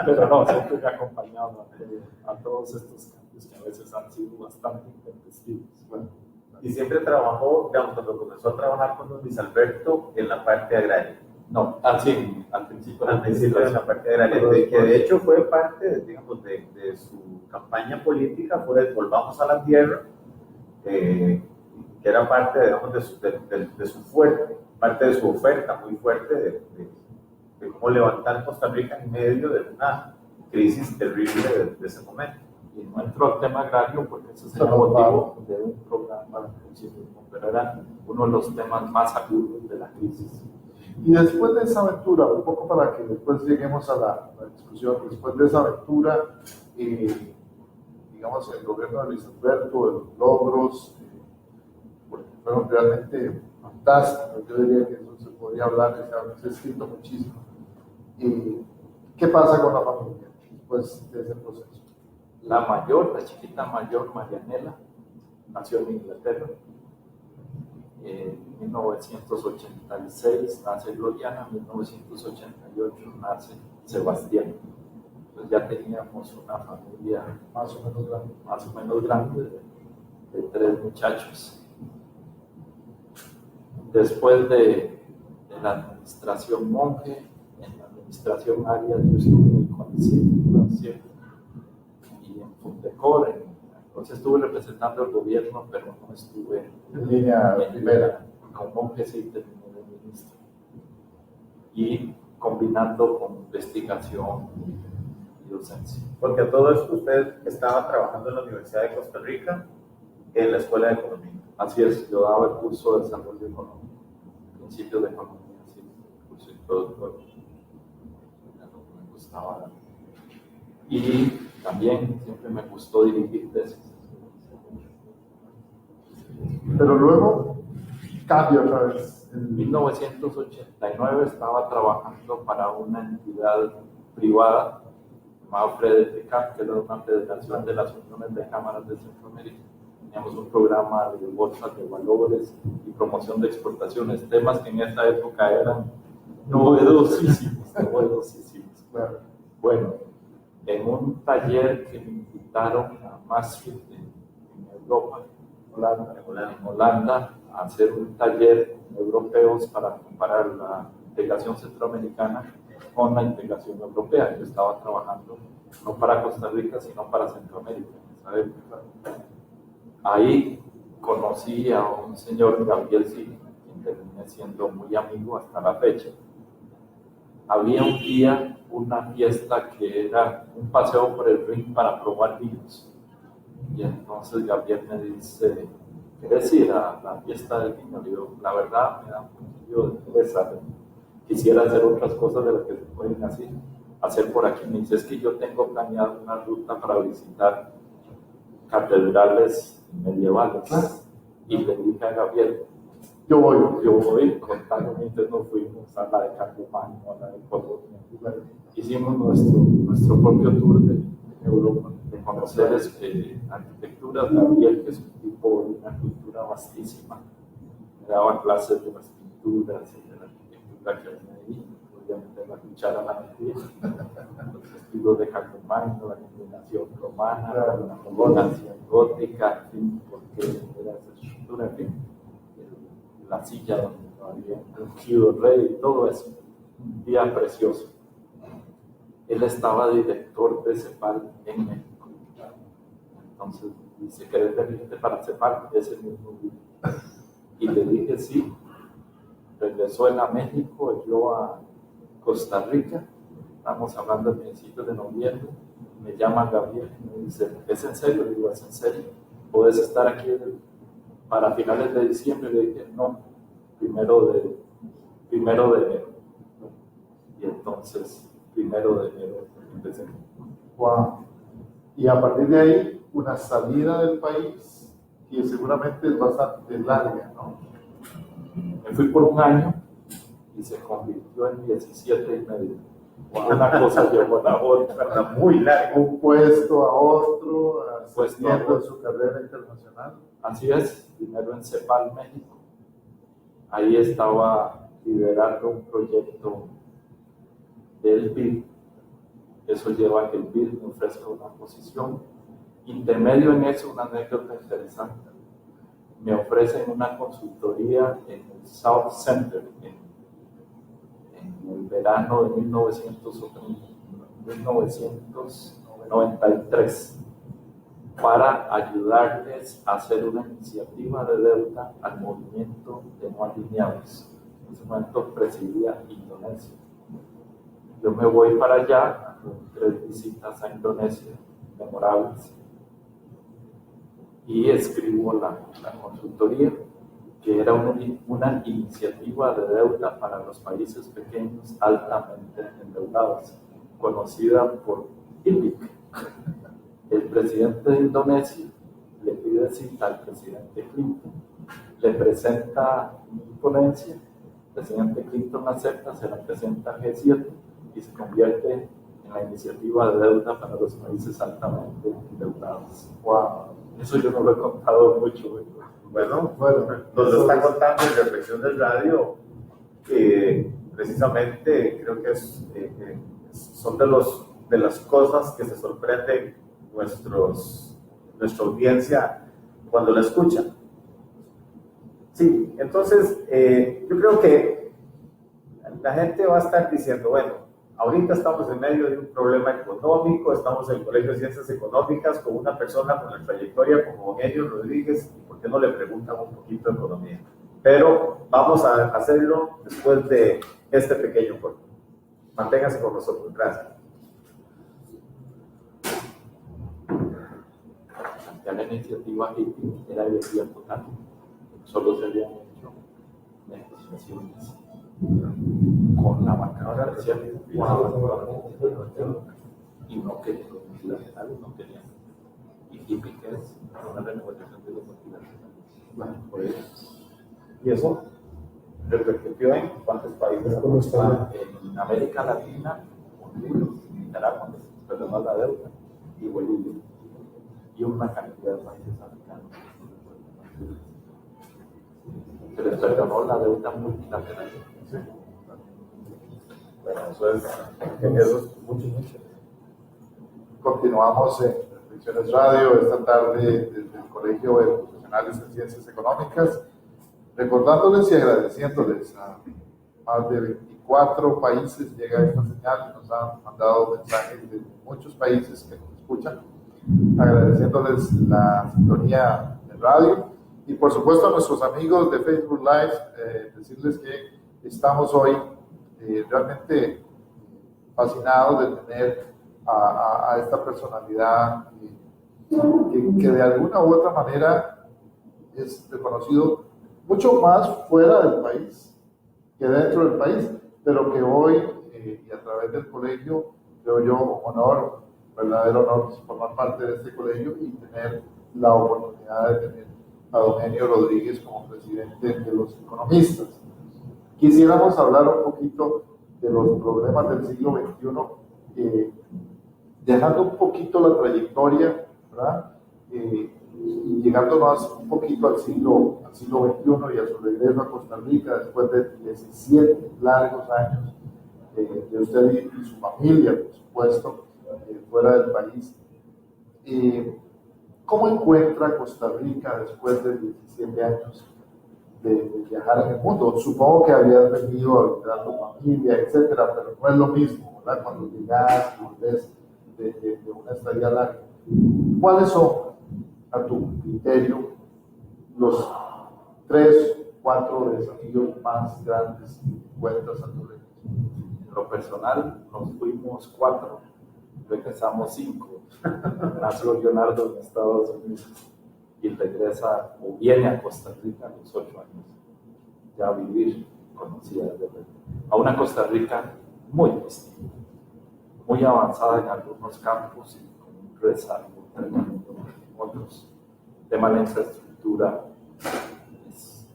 Pero no, siempre me ha acompañado a todos estos cambios que a veces han sido bastante intempestivos. Bueno, Y siempre trabajó, digamos, cuando comenzó a trabajar con don Luis Alberto en la parte agraria. no, sí, al principio. Al principio en la parte agraria, que de hecho fue parte, digamos, de su campaña política, fue el Volvamos a la Tierra, que era parte, digamos, de su fuerte, parte de su oferta muy fuerte de cómo levantar Costa Rica en medio de una crisis terrible de ese momento. Y no entró al tema agrario porque ese es el motivo de un programa, pero era uno de los temas más agudos de la crisis. Y después de esa aventura, un poco para que después lleguemos a la discusión, después de esa aventura, digamos, el gobierno de Luis Alberto, de los logros, porque fueron realmente fantásticos, yo diría que eso se podría hablar, se ha escrito muchísimo. ¿Qué pasa con la familia después de ese proceso? La chiquita mayor, Marianela, nació en Inglaterra. En 1986 nace Gloriana, en 1988 nace Sebastián. Entonces ya teníamos una familia Más o menos grande, de 3 muchachos. Después de la administración Monge, en la administración Arias, yo estuve en el CONACYT y en Fundecor, entonces estuve representando el gobierno, pero no estuve En línea primera. con Monge, sí terminé de ministro. Y combinando con investigación y docencia. Porque a todo esto usted estaba trabajando en la Universidad de Costa Rica, en la Escuela de Economía. Así es, yo daba el curso de desarrollo económico, principios de economía, sí, curso introductorio, me gustaba dar. Y también siempre me gustó dirigir tesis. Pero luego cambia otra vez. En 1989 estaba trabajando para una entidad privada llamada Frederica, que era una federación de las uniones de cámaras de Centroamérica. Teníamos un programa de bolsas de valores y promoción de exportaciones, temas que en esta época eran novedosísimos. Claro. Bueno, en un taller que me invitaron a Maastricht, en Europa, en Holanda, a hacer un taller con europeos para comparar la integración centroamericana con la integración europea. Yo estaba trabajando no para Costa Rica, sino para Centroamérica en esa época. Ahí conocí a un señor, Gabriel Sig, quien terminé siendo muy amigo hasta la fecha. Había un día una fiesta que era un paseo por el ring para probar vinos. Y entonces Gabriel me dice, ¿quieres ir a la fiesta del vino? Le digo, la verdad me da un poquillo de pereza. Quisiera hacer otras cosas de las que se pueden hacer por aquí. Me dice, es que yo tengo planeado una ruta para visitar catedrales medievales. Y le dije a Gabriel, yo voy contándome, nos fuimos a la de Carlomagno, a la de Polonia. Hicimos nuestro propio tour de Europa, de conocer arquitectura. Gabriel, que es un tipo de una cultura vastísima, me daba clases de las pinturas y de la arquitectura que venía ahí. Obviamente la cuchara la metía, los estilos de Carlomagno, la combinación romana, la combinación gótica, en fin, porque era esa estructura, en fin, la silla donde había ungido el rey y todo eso. Un día precioso. Él estaba director de CEPAL en México. Entonces dice, ¿querés venirte para CEPAL? Ese mismo día. Y le dije sí. Regresó él a México, yo a Costa Rica. Estamos hablando al principio de noviembre. Me llama Gabriel y me dice, ¿es en serio? Le digo, ¿es en serio? ¿Puedes estar aquí para finales de diciembre? Le dije, no, primero de enero. Y entonces, 1 de enero empecé. Wow. Y a partir de ahí, una salida del país que seguramente es bastante larga, ¿no? Me fui por un año y se convirtió en 17 y medio. Una cosa llevó a la otra. Muy largo. Un puesto a otro, Puesto a ascendiendo en otro. su carrera internacional. Así es, primero en CEPAL, México. Ahí estaba liderando un proyecto del BID. Eso lleva a que el BID me ofrezca una posición. Intermedio en eso, una anécdota interesante. Me ofrecen una consultoría en el South Center en el verano de 1993 para ayudarles a hacer una iniciativa de deuda al movimiento de no alineados. En ese momento presidía Indonesia. Yo me voy para allá, con 3 visitas a Indonesia, memorables, y escribo la consultoría, que era una iniciativa de deuda para los países pequeños altamente endeudados, conocida por IPIC. El presidente de Indonesia le pide cita al presidente Clinton, le presenta una ponencia, el presidente Clinton acepta, se la presenta al G7 y se convierte en la iniciativa de deuda para los países altamente endeudados. Wow. Eso yo no lo he contado mucho. Bueno, nos lo está contando en Reflexión del Radio, precisamente creo que son de las cosas que se sorprenden nuestra audiencia cuando la escuchan. Sí, entonces yo creo que la gente va a estar diciendo, bueno, ahorita estamos en medio de un problema económico, estamos en el Colegio de Ciencias Económicas con una persona con la trayectoria como Eugenio Rodríguez, ¿y por qué no le preguntan un poquito de economía? Pero vamos a hacerlo después de este pequeño corte. Manténgase con nosotros. Gracias. Ya la iniciativa hippie era de vía total. Solo se habían hecho negociaciones con la banca comercial y no querían los multilaterales, no querían. Y hippie que es una renegociación de los multilaterales. Bueno, Pues, ¿y eso repercutió en cuántos países? en América Latina, Honduras, Nicaragua, perdonó la deuda, y Bolivia, y una cantidad de países africanos. Se les perdonó la deuda multilateral. Sí. Bueno, eso es mucho. Continuamos en Reflexiones Radio esta tarde desde el Colegio de Profesionales en Ciencias Económicas, recordándoles y agradeciéndoles a más de 24 países llega esta señal, nos han mandado mensajes de muchos países que nos escuchan, agradeciéndoles la sintonía de radio y por supuesto a nuestros amigos de Facebook Live, decirles que estamos hoy realmente fascinados de tener a esta personalidad que de alguna u otra manera es reconocido mucho más fuera del país que dentro del país, pero que hoy y a través del colegio, creo yo, verdadero honor formar parte de este colegio y tener la oportunidad de tener a don Eugenio Rodríguez como presidente de los economistas. Quisiéramos hablar un poquito de los problemas del siglo XXI, dejando un poquito la trayectoria, ¿verdad? Y llegando más un poquito al siglo XXI y a su regreso a Costa Rica después de 17 largos años de usted y su familia, por supuesto, fuera del país. ¿Cómo encuentra Costa Rica después de 17 años de viajar en el mundo? Supongo que habías venido a visitar a tu familia, etcétera, pero no es lo mismo, ¿verdad? Cuando llegas y volvés de una estadía larga. ¿Cuáles son, a tu criterio, los 3, 4 desafíos más grandes que encuentras a tu regreso? En lo personal, nos fuimos 4, regresamos 5. Nació Leonardo en Estados Unidos y regresa o viene a Costa Rica a los 8 años, ya a vivir, conocida a una Costa Rica muy distinta, muy avanzada en algunos campos y con un rezago tremendo en otros. El tema de la infraestructura es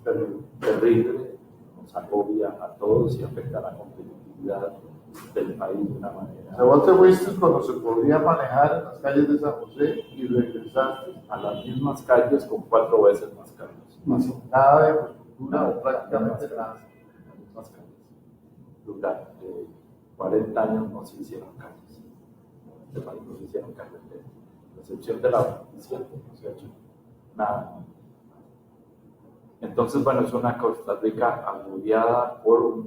terrible, nos agobia a todos y afecta la competitividad del país de una manera. O vos te fuiste cuando se podía manejar en las calles de San José y regresaste A las mismas calles con 4 veces más carros. sin nada de infraestructura o prácticamente nada. Las mismas calles. Durante 40 años no se hicieron calles. En este país no se hicieron carreteras. A excepción de la 27, no se ha hecho nada. Entonces, bueno, es una Costa Rica agobiada por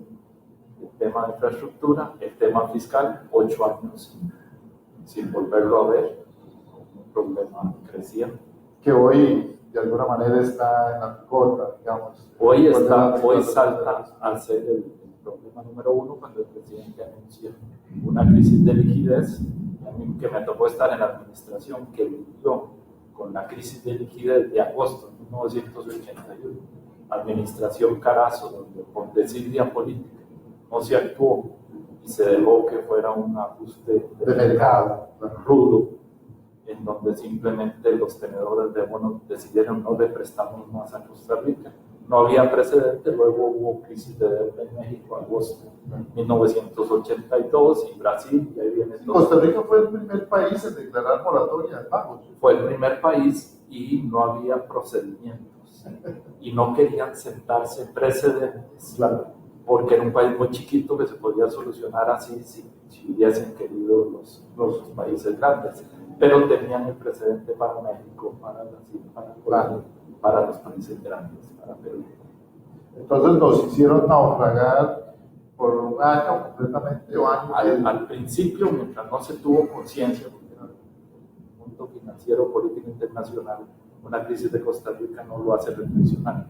el tema de infraestructura, el tema fiscal, 8 años sin volverlo a ver, un problema creciente. Que hoy de alguna manera está en la picota, digamos. Hoy salta a ser el problema número 1 cuando el presidente anuncia una crisis de liquidez. A mí que me tocó estar en la administración que vivió con la crisis de liquidez de agosto de 1981, administración Carazo, donde por desidia política no se actuó y se dejó que fuera un ajuste de mercado rudo, en donde simplemente los tenedores de bonos decidieron no le prestamos más a Costa Rica. No había precedente, luego hubo crisis de deuda en México, agosto de 1982, y Brasil, y ahí viene todo. Costa Rica fue el primer país en declarar moratoria de pagos. Fue el primer país y no había procedimientos, y no querían sentarse precedentes, Claro. porque era un país muy chiquito que se podía solucionar así si hubiesen querido los países grandes, pero tenían el precedente para México, para Brasil, para Colombia, para los países grandes, para Perú. Entonces nos hicieron naufragar por un año completamente o año. Al principio, mientras no se tuvo conciencia, porque en el mundo financiero, político internacional, una crisis de Costa Rica no lo hace reflexionar.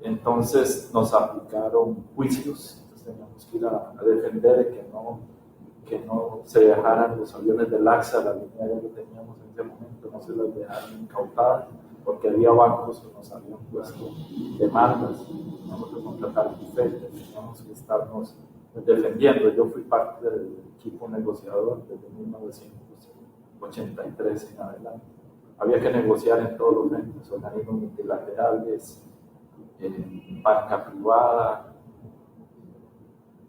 Entonces nos aplicaron juicios, entonces teníamos que ir a defender que no se dejaran los aviones del AXA, la línea aérea que teníamos en ese momento, no se las dejaran incautadas, porque había bancos que nos habían puesto demandas, teníamos que contratar bufetes, teníamos que estarnos defendiendo. Yo fui parte del equipo negociador desde 1983 en adelante. Había que negociar en todos los frentes, organismos multilaterales, banca privada,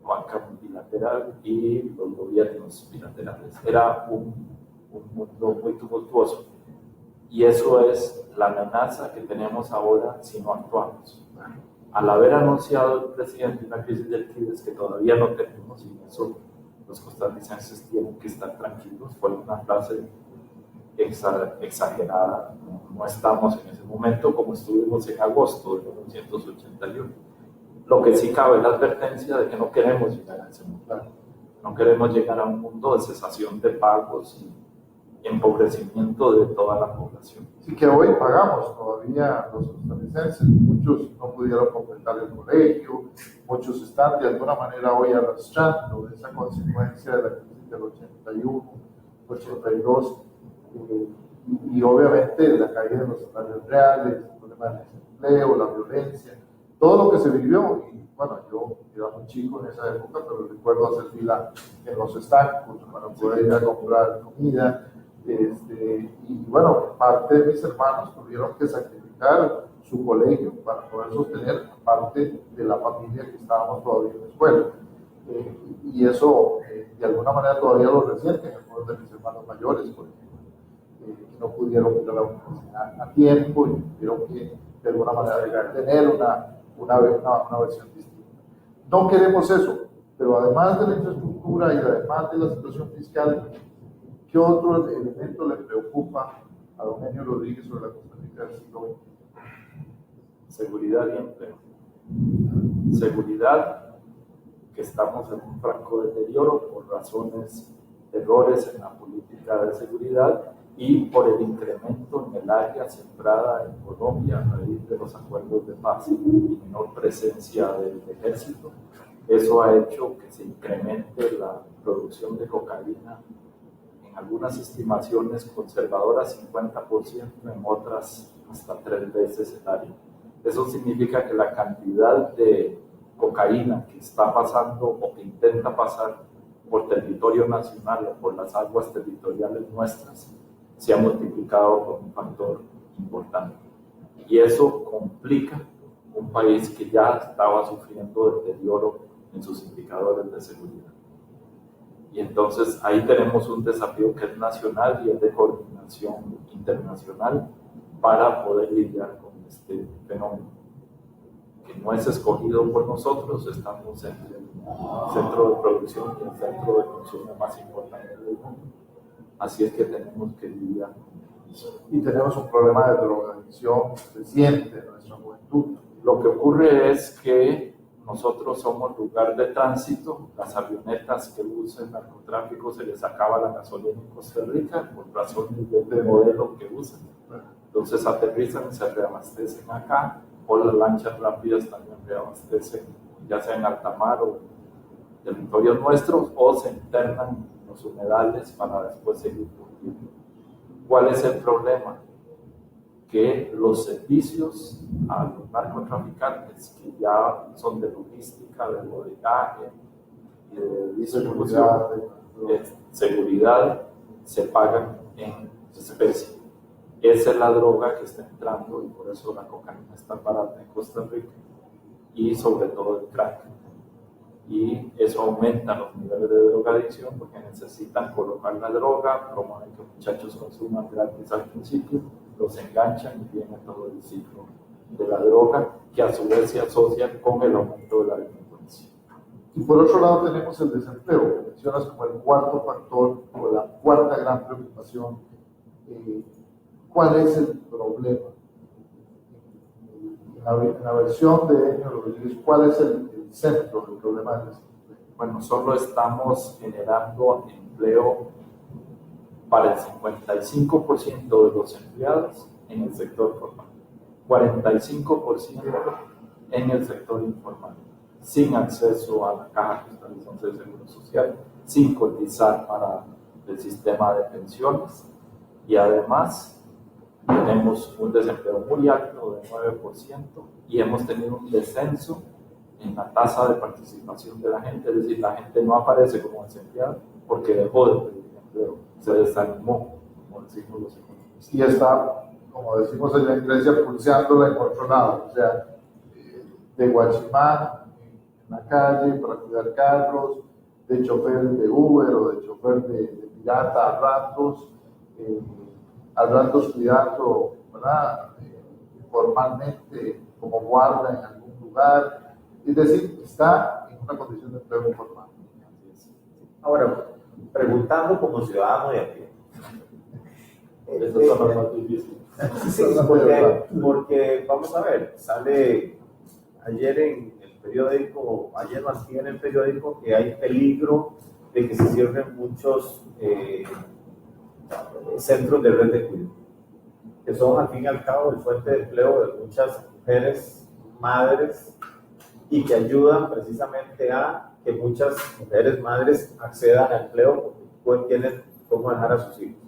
banca multilateral y los gobiernos bilaterales. Era un mundo muy tumultuoso. Y eso es la amenaza que tenemos ahora si no actuamos. Al haber anunciado el presidente una crisis del CIDES que todavía no tenemos, y eso los costarricenses tienen que estar tranquilos, fue una frase exagerada, no estamos en ese momento como estuvimos en agosto de 1981. Lo que sí cabe es la advertencia de que no queremos llegar a ese mundo. No queremos llegar a un mundo de cesación de pagos y empobrecimiento de toda la población. Sí, que hoy pagamos todavía los costarricenses, muchos no pudieron completar el colegio, muchos están de alguna manera hoy arrastrando esa consecuencia de la crisis del 81, 82, y obviamente la caída de los salarios reales, el problema del desempleo, la violencia, todo lo que se vivió. Y bueno, yo era muy chico en esa época, pero recuerdo hacer fila en los estancos para poder ir a comprar comida. Y bueno, parte de mis hermanos tuvieron que sacrificar su colegio para poder sostener parte de la familia que estábamos todavía en la escuela. Y eso de alguna manera todavía lo resienten algunos de mis hermanos mayores, porque que no pudieron ir a la universidad a tiempo y tuvieron que de alguna manera tener una versión distinta. No queremos eso, pero además de la infraestructura y además de la situación fiscal, ¿qué otro elemento le preocupa a don Enio Rodríguez sobre la Costa Rica del siglo XX? Seguridad y empleo. Seguridad, que estamos en un franco deterioro por razones, errores en la política de seguridad y por el incremento en el área sembrada en Colombia a raíz de los acuerdos de paz y menor presencia del ejército. Eso ha hecho que se incremente la producción de cocaína, en algunas estimaciones conservadoras 50%, en otras hasta 3 veces el área. Eso significa que la cantidad de cocaína que está pasando o que intenta pasar por territorio nacional o por las aguas territoriales nuestras se ha multiplicado por un factor importante. Y eso complica un país que ya estaba sufriendo deterioro en sus indicadores de seguridad. Y entonces ahí tenemos un desafío que es nacional y es de coordinación internacional para poder lidiar con este fenómeno, que no es escogido por nosotros. Estamos en el centro de producción y el centro de consumo más importante del mundo. Así es que tenemos que lidiar con eso. Y tenemos un problema de drogadicción reciente en nuestra juventud. Lo que ocurre es que nosotros somos lugar de tránsito. Las avionetas que usan narcotráfico se les acaba la gasolina en Costa Rica por razones del modelo que usan. Entonces aterrizan y se reabastecen acá, o las lanchas rápidas también reabastecen, ya sea en alta mar o en territorios nuestros, o se internan en los humedales para después seguir produciendo. ¿Cuál es el problema? Que los servicios a los narcotraficantes, que ya son de logística, de bodegaje y de distribución, seguridad, se pagan en especie. Esa es la droga que está entrando y por eso la cocaína está barata en Costa Rica y sobre todo el crack. Y eso aumenta los niveles de drogadicción porque necesitan colocar la droga, promueven que los muchachos consuman gratis al principio, los enganchan y viene todo el ciclo de la droga, que a su vez se asocia con el aumento de la delincuencia. Y por otro lado tenemos el desempleo, que mencionas como el cuarto factor o la cuarta gran preocupación. ¿Cuál es el problema? En la versión de Enio Rodríguez, ¿cuál es el centro del problema del desempleo? Bueno, solo estamos generando empleo para el 55% de los empleados en el sector formal, 45% en el sector informal, sin acceso a la Caja Costarricense de Seguro Social, sin cotizar para el sistema de pensiones, y además tenemos un desempleo muy alto de 9% y hemos tenido un descenso en la tasa de participación de la gente, es decir, la gente no aparece como desempleada porque dejó de pedir empleo, se desanimó, como decimos los economistas. Y está, como decimos allá en Grecia, pulseándola en otro lado, o sea, de guachimán en la calle para cuidar carros, de chofer de Uber o de chofer de pirata a ratos cuidando, ¿verdad? Formalmente como guarda en algún lugar, es decir, está en una condición de empleo informal. Ahora, preguntando como ciudadano de aquí. Eso es lo más difícil. Sí, porque vamos a ver, sale ayer en el periódico, ayer o antier en el periódico, que hay peligro de que se cierren muchos centros de red de cuidado, que son al fin y al cabo el fuente de empleo de muchas mujeres, madres, y que ayudan precisamente a que muchas mujeres, madres accedan al empleo porque tienen cómo dejar a sus hijos,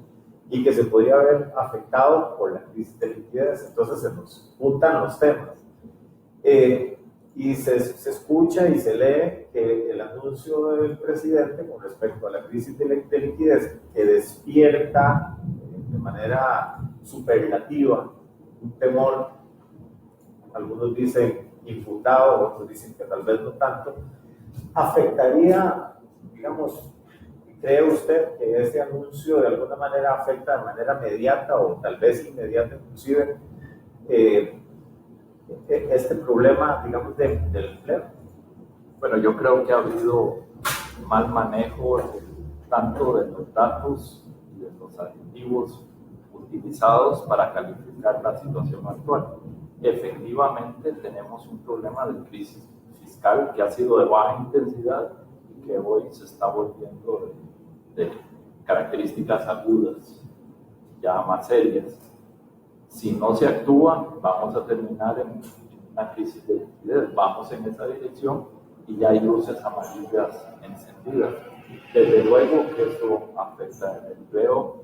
y que se podría haber afectado por la crisis de liquidez. Entonces se nos juntan los temas. Y se escucha y se lee que el anuncio del presidente con respecto a la crisis de liquidez, que despierta de manera superlativa un temor, algunos dicen infundado, otros dicen que tal vez no tanto, afectaría, digamos, ¿cree usted que este anuncio de alguna manera afecta de manera inmediata o tal vez inmediata inclusive este problema, digamos, del empleo? Bueno, yo creo que ha habido mal manejo tanto de los datos y de los adjetivos utilizados para calificar la situación actual. Efectivamente, tenemos un problema de crisis fiscal que ha sido de baja intensidad y que hoy se está volviendo de características agudas, ya más serias. Si no se actúa, vamos a terminar en una crisis de liquidez. Vamos en esa dirección y ya hay luces amarillas encendidas. Desde luego que eso afecta el empleo.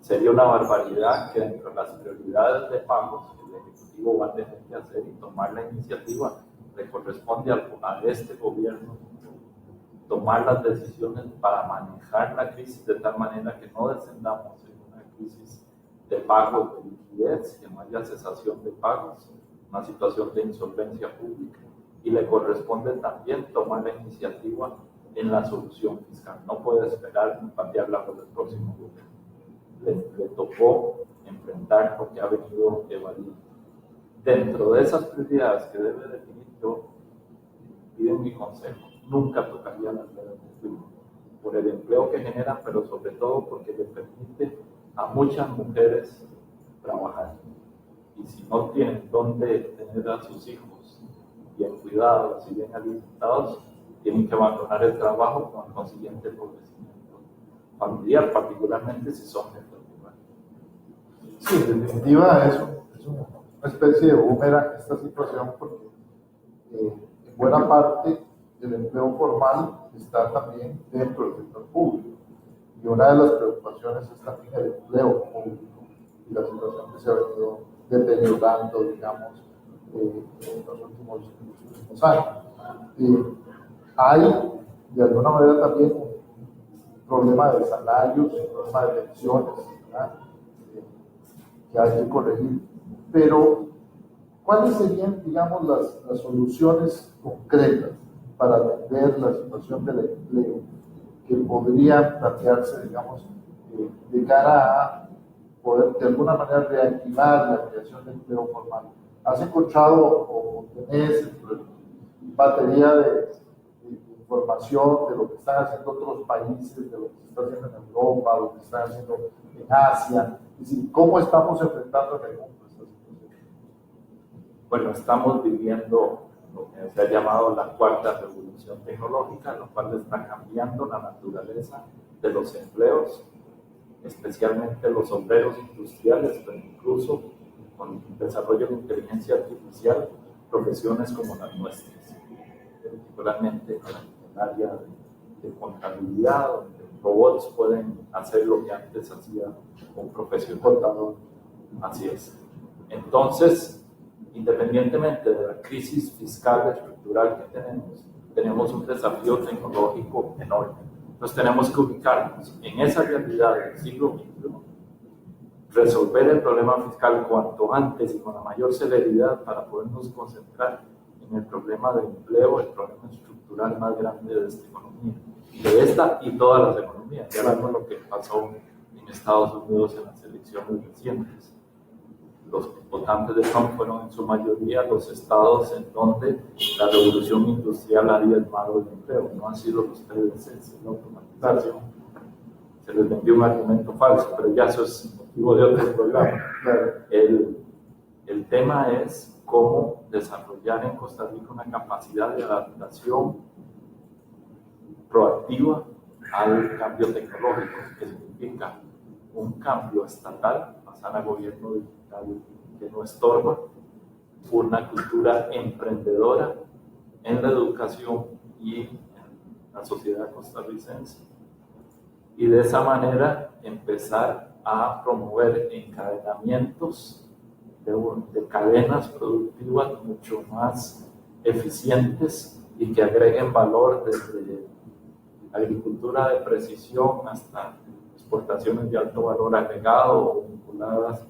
Sería una barbaridad que dentro de las prioridades de pagos el Ejecutivo va a tener que hacer y tomar la iniciativa. Le corresponde a este gobierno tomar las decisiones para manejar la crisis de tal manera que no descendamos en una crisis de pagos, de liquidez, que no haya cesación de pagos, una situación de insolvencia pública. Y le corresponde también tomar la iniciativa en la solución fiscal. No puede esperar ni patearla por el próximo gobierno. Le tocó enfrentar lo que ha venido evadiendo. Dentro de esas prioridades que debe definir, yo pido mi consejo. Nunca tocaría las redes de empleo, por el empleo que generan, pero sobre todo porque le permite a muchas mujeres trabajar. Y si no tienen dónde tener a sus hijos bien cuidados y bien alimentados, tienen que abandonar el trabajo con el consiguiente empobrecimiento familiar, particularmente si son de familia. Sí, en definitiva es una especie de boomerang esta situación porque en buena parte el empleo formal está también dentro del sector público. Y una de las preocupaciones es también el empleo público y la situación que se ha venido deteriorando, digamos, en los últimos años. Hay, de alguna manera, también un problema de salarios, un problema de pensiones, ¿verdad? Que hay que corregir. Pero, ¿cuáles serían, digamos, las soluciones concretas para atender la situación del empleo que podría plantearse, digamos, de cara a poder de alguna manera reactivar la creación de empleo formal? ¿Has encontrado o tenés batería de información de lo que están haciendo otros países, de lo que se está haciendo en Europa, lo que se está haciendo en Asia? Es decir, ¿cómo estamos enfrentando en el mundo esta situación? Bueno, estamos viviendo lo que que se ha llamado la cuarta revolución tecnológica, lo cual está cambiando la naturaleza de los empleos, especialmente los obreros industriales, pero incluso con el desarrollo de inteligencia artificial, profesiones como las nuestras, particularmente en el área de contabilidad, donde robots pueden hacer lo que antes hacía un profesional. Así es. Entonces, independientemente de la crisis fiscal estructural que tenemos un desafío tecnológico enorme. Entonces tenemos que ubicarnos en esa realidad del siglo XXI, resolver el problema fiscal cuanto antes y con la mayor celeridad para podernos concentrar en el problema de empleo, el problema estructural más grande de esta economía, de esta y todas las economías. Ya vemos lo que pasó en Estados Unidos en las elecciones recientes. Los votantes de Trump fueron en su mayoría los estados en donde la revolución industrial ha diezmado el empleo, no han sido los PDCs, la automatización. Se les vendió un argumento falso, pero ya eso es motivo de otro programa. El tema es cómo desarrollar en Costa Rica una capacidad de adaptación proactiva al cambio tecnológico, que significa un cambio estatal, pasar a gobierno digital que no estorba, una cultura emprendedora en la educación y en la sociedad costarricense, y de esa manera empezar a promover encadenamientos de cadenas productivas mucho más eficientes y que agreguen valor desde agricultura de precisión hasta exportaciones de alto valor agregado o vinculadas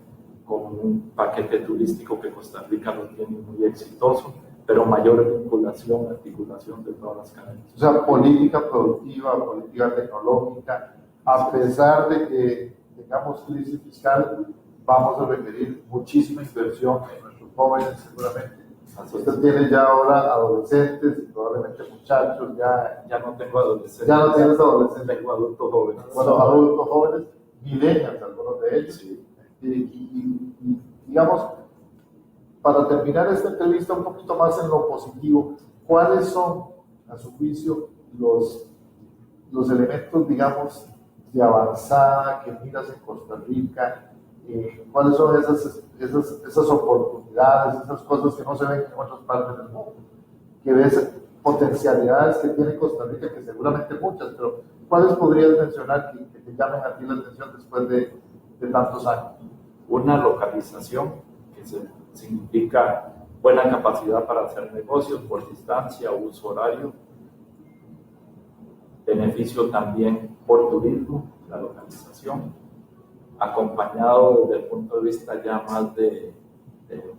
con un paquete turístico que Costa Rica lo tiene muy exitoso, pero mayor vinculación, articulación de todas las cadenas. O sea, política productiva, política tecnológica, a pesar de que tengamos crisis fiscal, vamos a requerir muchísima inversión en nuestros jóvenes seguramente. Usted tiene ya ahora adolescentes y probablemente muchachos, ya no tengo adolescentes. Ya no tienes adolescentes. Tengo adultos jóvenes. Bueno, adultos jóvenes, millennials, algunos de ellos. Sí. Y digamos, para terminar esta entrevista un poquito más en lo positivo, ¿cuáles son, a su juicio, los elementos, digamos, de avanzada que miras en Costa Rica? ¿Cuáles son esas oportunidades, esas cosas que no se ven en otras partes del mundo? Que ves potencialidades que tiene Costa Rica, que seguramente muchas, pero ¿cuáles podrías mencionar que te llamen a ti la atención después de tantos años? Una localización que significa buena capacidad para hacer negocios por distancia, uso horario, beneficio también por turismo, la localización, acompañado desde el punto de vista ya más de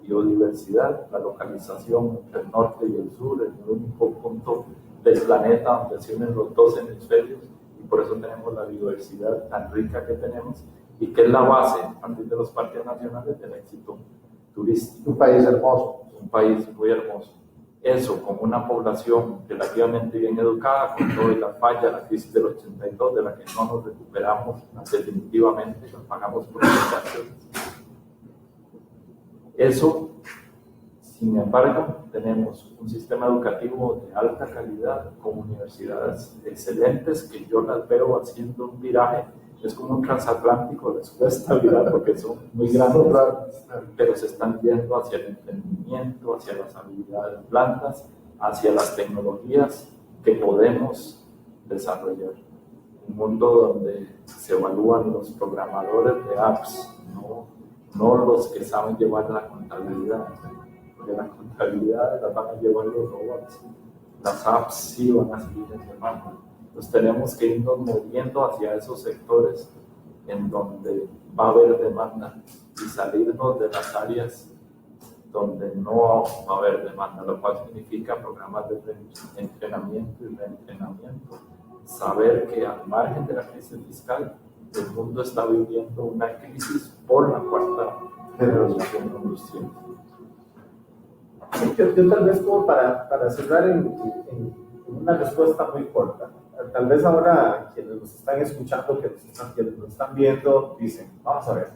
biodiversidad, la localización entre el norte y el sur, es el único punto del planeta donde se unen los dos hemisferios, y por eso tenemos la biodiversidad tan rica que tenemos, y que es la base, a partir de los parques nacionales, del éxito turístico. Un país hermoso. Un país muy hermoso. Eso, con una población relativamente bien educada, con toda la falla, la crisis del 82, de la que no nos recuperamos definitivamente, nos pagamos por las acciones. Eso, sin embargo, tenemos un sistema educativo de alta calidad, con universidades excelentes, que yo las veo haciendo un viraje. Es como un transatlántico, les cuesta virar porque son muy grandes, pero se están yendo hacia el emprendimiento, hacia las habilidades blandas, hacia las tecnologías que podemos desarrollar. Un mundo donde se evalúan los programadores de apps, no los que saben llevar la contabilidad, porque la contabilidad la van a llevar los robots. Las apps sí van a seguir en ese marco. Pues tenemos que irnos moviendo hacia esos sectores en donde va a haber demanda y salirnos de las áreas donde no va a haber demanda, lo cual significa programas de entrenamiento y reentrenamiento. Saber que al margen de la crisis fiscal, el mundo está viviendo una crisis por la cuarta revolución industrial. Yo tal vez como para cerrar en una respuesta muy corta, tal vez ahora quienes nos están escuchando, quienes nos están viendo, dicen, vamos a ver,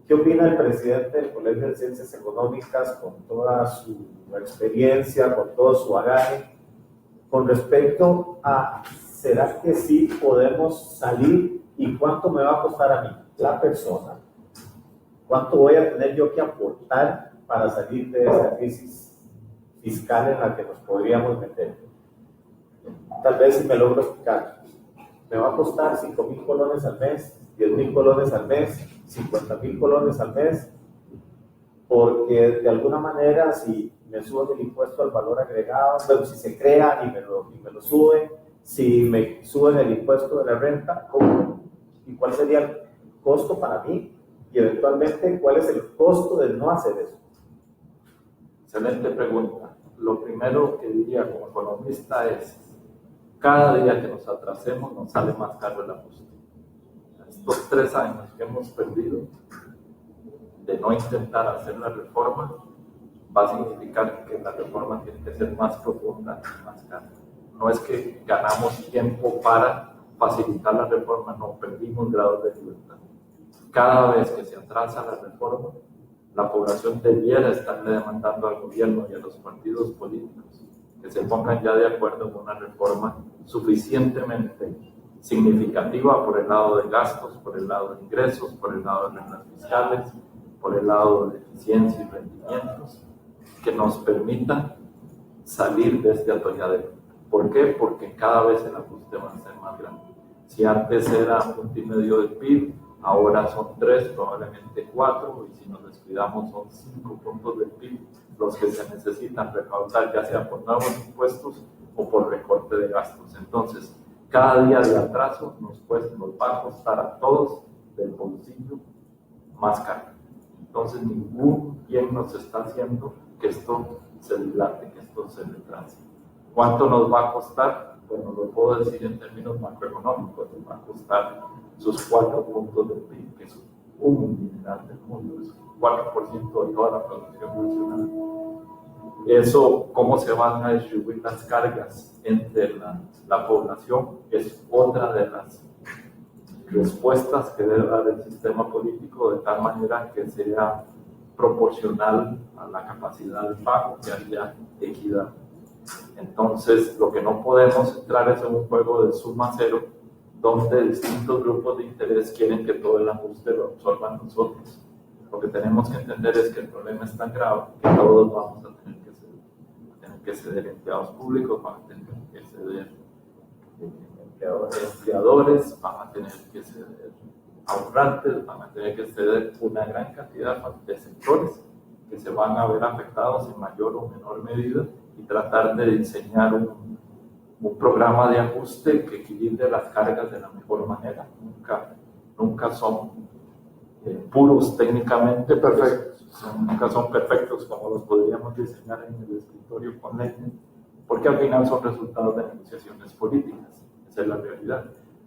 ¿Qué opina el presidente del Colegio de Ciencias Económicas con toda su experiencia, con todo su bagaje, con respecto a ¿será que sí podemos salir y cuánto me va a costar a mí, la persona? ¿Cuánto voy a tener yo que aportar para salir de esa crisis fiscal en la que nos podríamos meter? Tal vez si me logro explicar, me va a costar 5,000 colones al mes, 10,000 colones al mes, 50,000 colones al mes, porque de alguna manera si me suben el impuesto al valor agregado, bueno, si se crea y me lo suben, si me suben el impuesto de la renta, ¿cómo? ¿Y cuál sería el costo para mí? Y eventualmente, ¿cuál es el costo de no hacer eso? Excelente pregunta. Lo primero que diría como economista es, cada día que nos atrasemos nos sale más caro el ajuste. Estos 3 años que hemos perdido de no intentar hacer la reforma va a significar que la reforma tiene que ser más profunda y más cara. No es que ganamos tiempo para facilitar la reforma, no, perdimos grados de libertad. Cada vez que se atrasa la reforma, la población debiera estarle demandando al gobierno y a los partidos políticos que se pongan ya de acuerdo en una reforma suficientemente significativa por el lado de gastos, por el lado de ingresos, por el lado de reglas fiscales, por el lado de eficiencia y rendimientos, que nos permitan salir de este atolladero. ¿Por qué? Porque cada vez el ajuste va a ser más grande. Si antes era 1,5 del PIB, ahora son 3, probablemente 4, y si nos descuidamos son 5 puntos del PIB los que se necesitan recaudar, ya sea por nuevos impuestos o por recorte de gastos. Entonces, cada día de atraso nos va a costar a todos del bolsillo más caro. Entonces, ningún bien nos está haciendo que esto se dilate, que esto se retrase. ¿Cuánto nos va a costar? Bueno, lo puedo decir en términos macroeconómicos, nos va a costar sus 4 puntos del PIB, que es un dineral del mundo, es 4% de toda la producción nacional. Eso, cómo se van a distribuir las cargas entre la población, es otra de las respuestas que debe dar el sistema político, de tal manera que sea proporcional a la capacidad de pago, que haya equidad. Entonces, lo que no podemos entrar es en un juego de suma cero, donde distintos grupos de interés quieren que todo el ajuste lo absorban nosotros. Lo que tenemos que entender es que el problema es tan grave que todos vamos a tener que ceder empleados públicos, van a tener que ceder empleadores, van a tener que ceder ahorrantes, van a tener que ceder una gran cantidad de sectores que se van a ver afectados en mayor o menor medida, y tratar de diseñar un programa de ajuste que equilibre las cargas de la mejor manera. Nunca son puros técnicamente perfectos, nunca son perfectos como los podríamos diseñar en el escritorio con leyes, porque al final son resultados de negociaciones políticas. Esa es la realidad.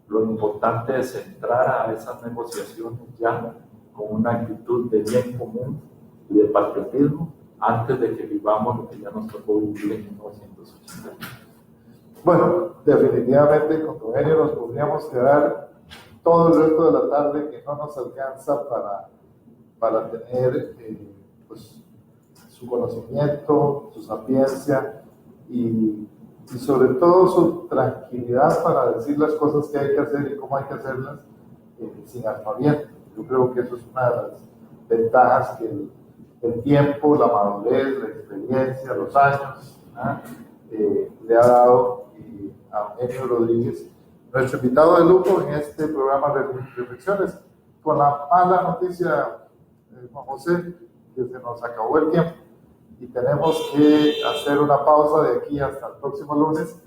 Lo importante es entrar a esas negociaciones ya con una actitud de bien común y de patriotismo, antes de que vivamos lo que ya nos tocó vivir en 1980. Bueno, definitivamente con Eugenio nos podríamos quedar todo el resto de la tarde, que no nos alcanza para tener pues, su conocimiento, su sapiencia y sobre todo su tranquilidad para decir las cosas que hay que hacer y cómo hay que hacerlas sin aspaviento. Yo creo que eso es una de las ventajas que el tiempo, la madurez, la experiencia, los años le ha dado a Eugenio Rodríguez, nuestro invitado de lujo en este programa de Reflexiones, con la mala noticia, Juan José, que se nos acabó el tiempo y tenemos que hacer una pausa de aquí hasta el próximo lunes,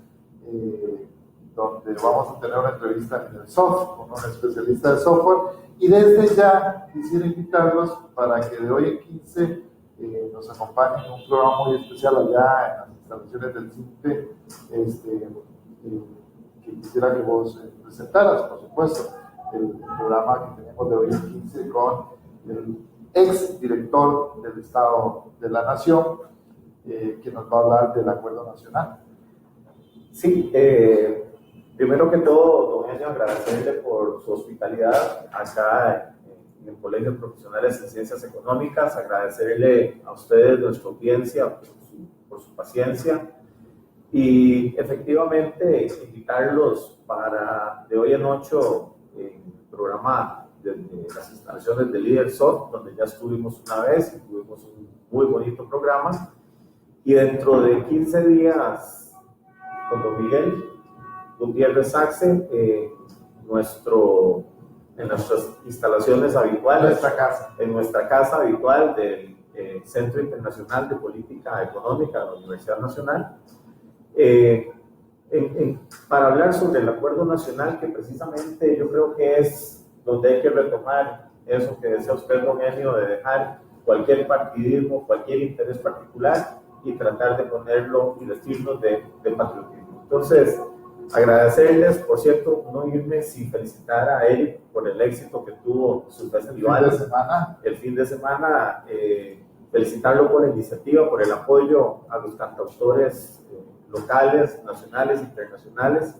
donde vamos a tener una entrevista en el SOF con un especialista de software, y desde ya quisiera invitarlos para que de hoy en 15 nos acompañen en un programa muy especial allá en las instalaciones del CINPE, que quisiera que vos presentaras, por supuesto, el programa que tenemos de hoy en 15 con el ex director del Estado de la Nación, que nos va a hablar del Acuerdo Nacional. Sí, primero que todo, don Eugenio, agradecerle por su hospitalidad acá en el Colegio de Profesionales en Ciencias Económicas, agradecerle a ustedes, nuestra audiencia, por su paciencia y efectivamente invitarlos para de hoy en 8 en el programa de las instalaciones de Líder Soft, donde ya estuvimos una vez y tuvimos un muy bonito programa, y dentro de 15 días con don Miguel Gutiérrez Saxe en nuestras instalaciones habituales, en nuestra casa habitual del Centro Internacional de Política Económica de la Universidad Nacional, para hablar sobre el acuerdo nacional, que precisamente yo creo que es donde hay que retomar eso que decía usted, don Enio, de dejar cualquier partidismo, cualquier interés particular y tratar de ponerlo y vestirnos de patriotismo. Entonces, agradecerles, por cierto, no irme sin felicitar a Eric por el éxito que tuvo su festival el fin de semana, felicitarlo por la iniciativa, por el apoyo a los cantautores locales, nacionales, internacionales,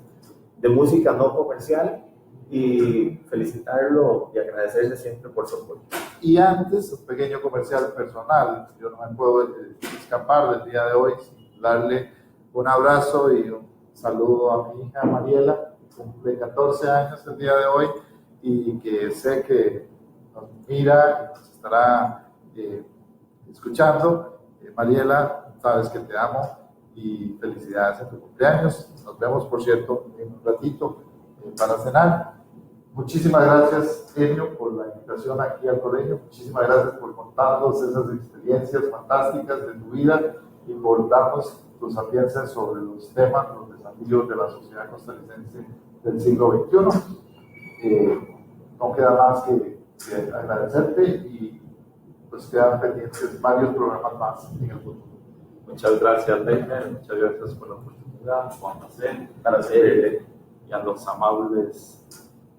de música no comercial, y felicitarlo y agradecerle siempre por su apoyo. Y antes, un pequeño comercial personal. Yo no me puedo escapar del día de hoy sin darle un abrazo y un saludo a mi hija Mariela, que cumple 14 años el día de hoy y que sé que nos mira y nos estará escuchando. Mariela, sabes que te amo y felicidades en tu cumpleaños. Nos vemos, por cierto, en un ratito para cenar. Muchísimas gracias, Enio, por la invitación aquí al colegio. Muchísimas gracias por contarnos esas experiencias fantásticas de tu vida y por darnos tus sapiencias sobre los temas, los desafíos de la sociedad costarricense del siglo XXI. No queda más que agradecerte y pues quedan pendientes varios programas más en el futuro. Muchas gracias, Leiner. Muchas gracias por la oportunidad, Juan José, y a los amables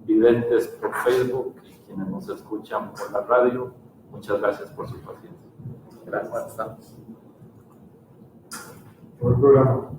videntes por Facebook y quienes nos escuchan por la radio. Muchas gracias por su paciencia. Gracias. Buenas tardes. Por el programa.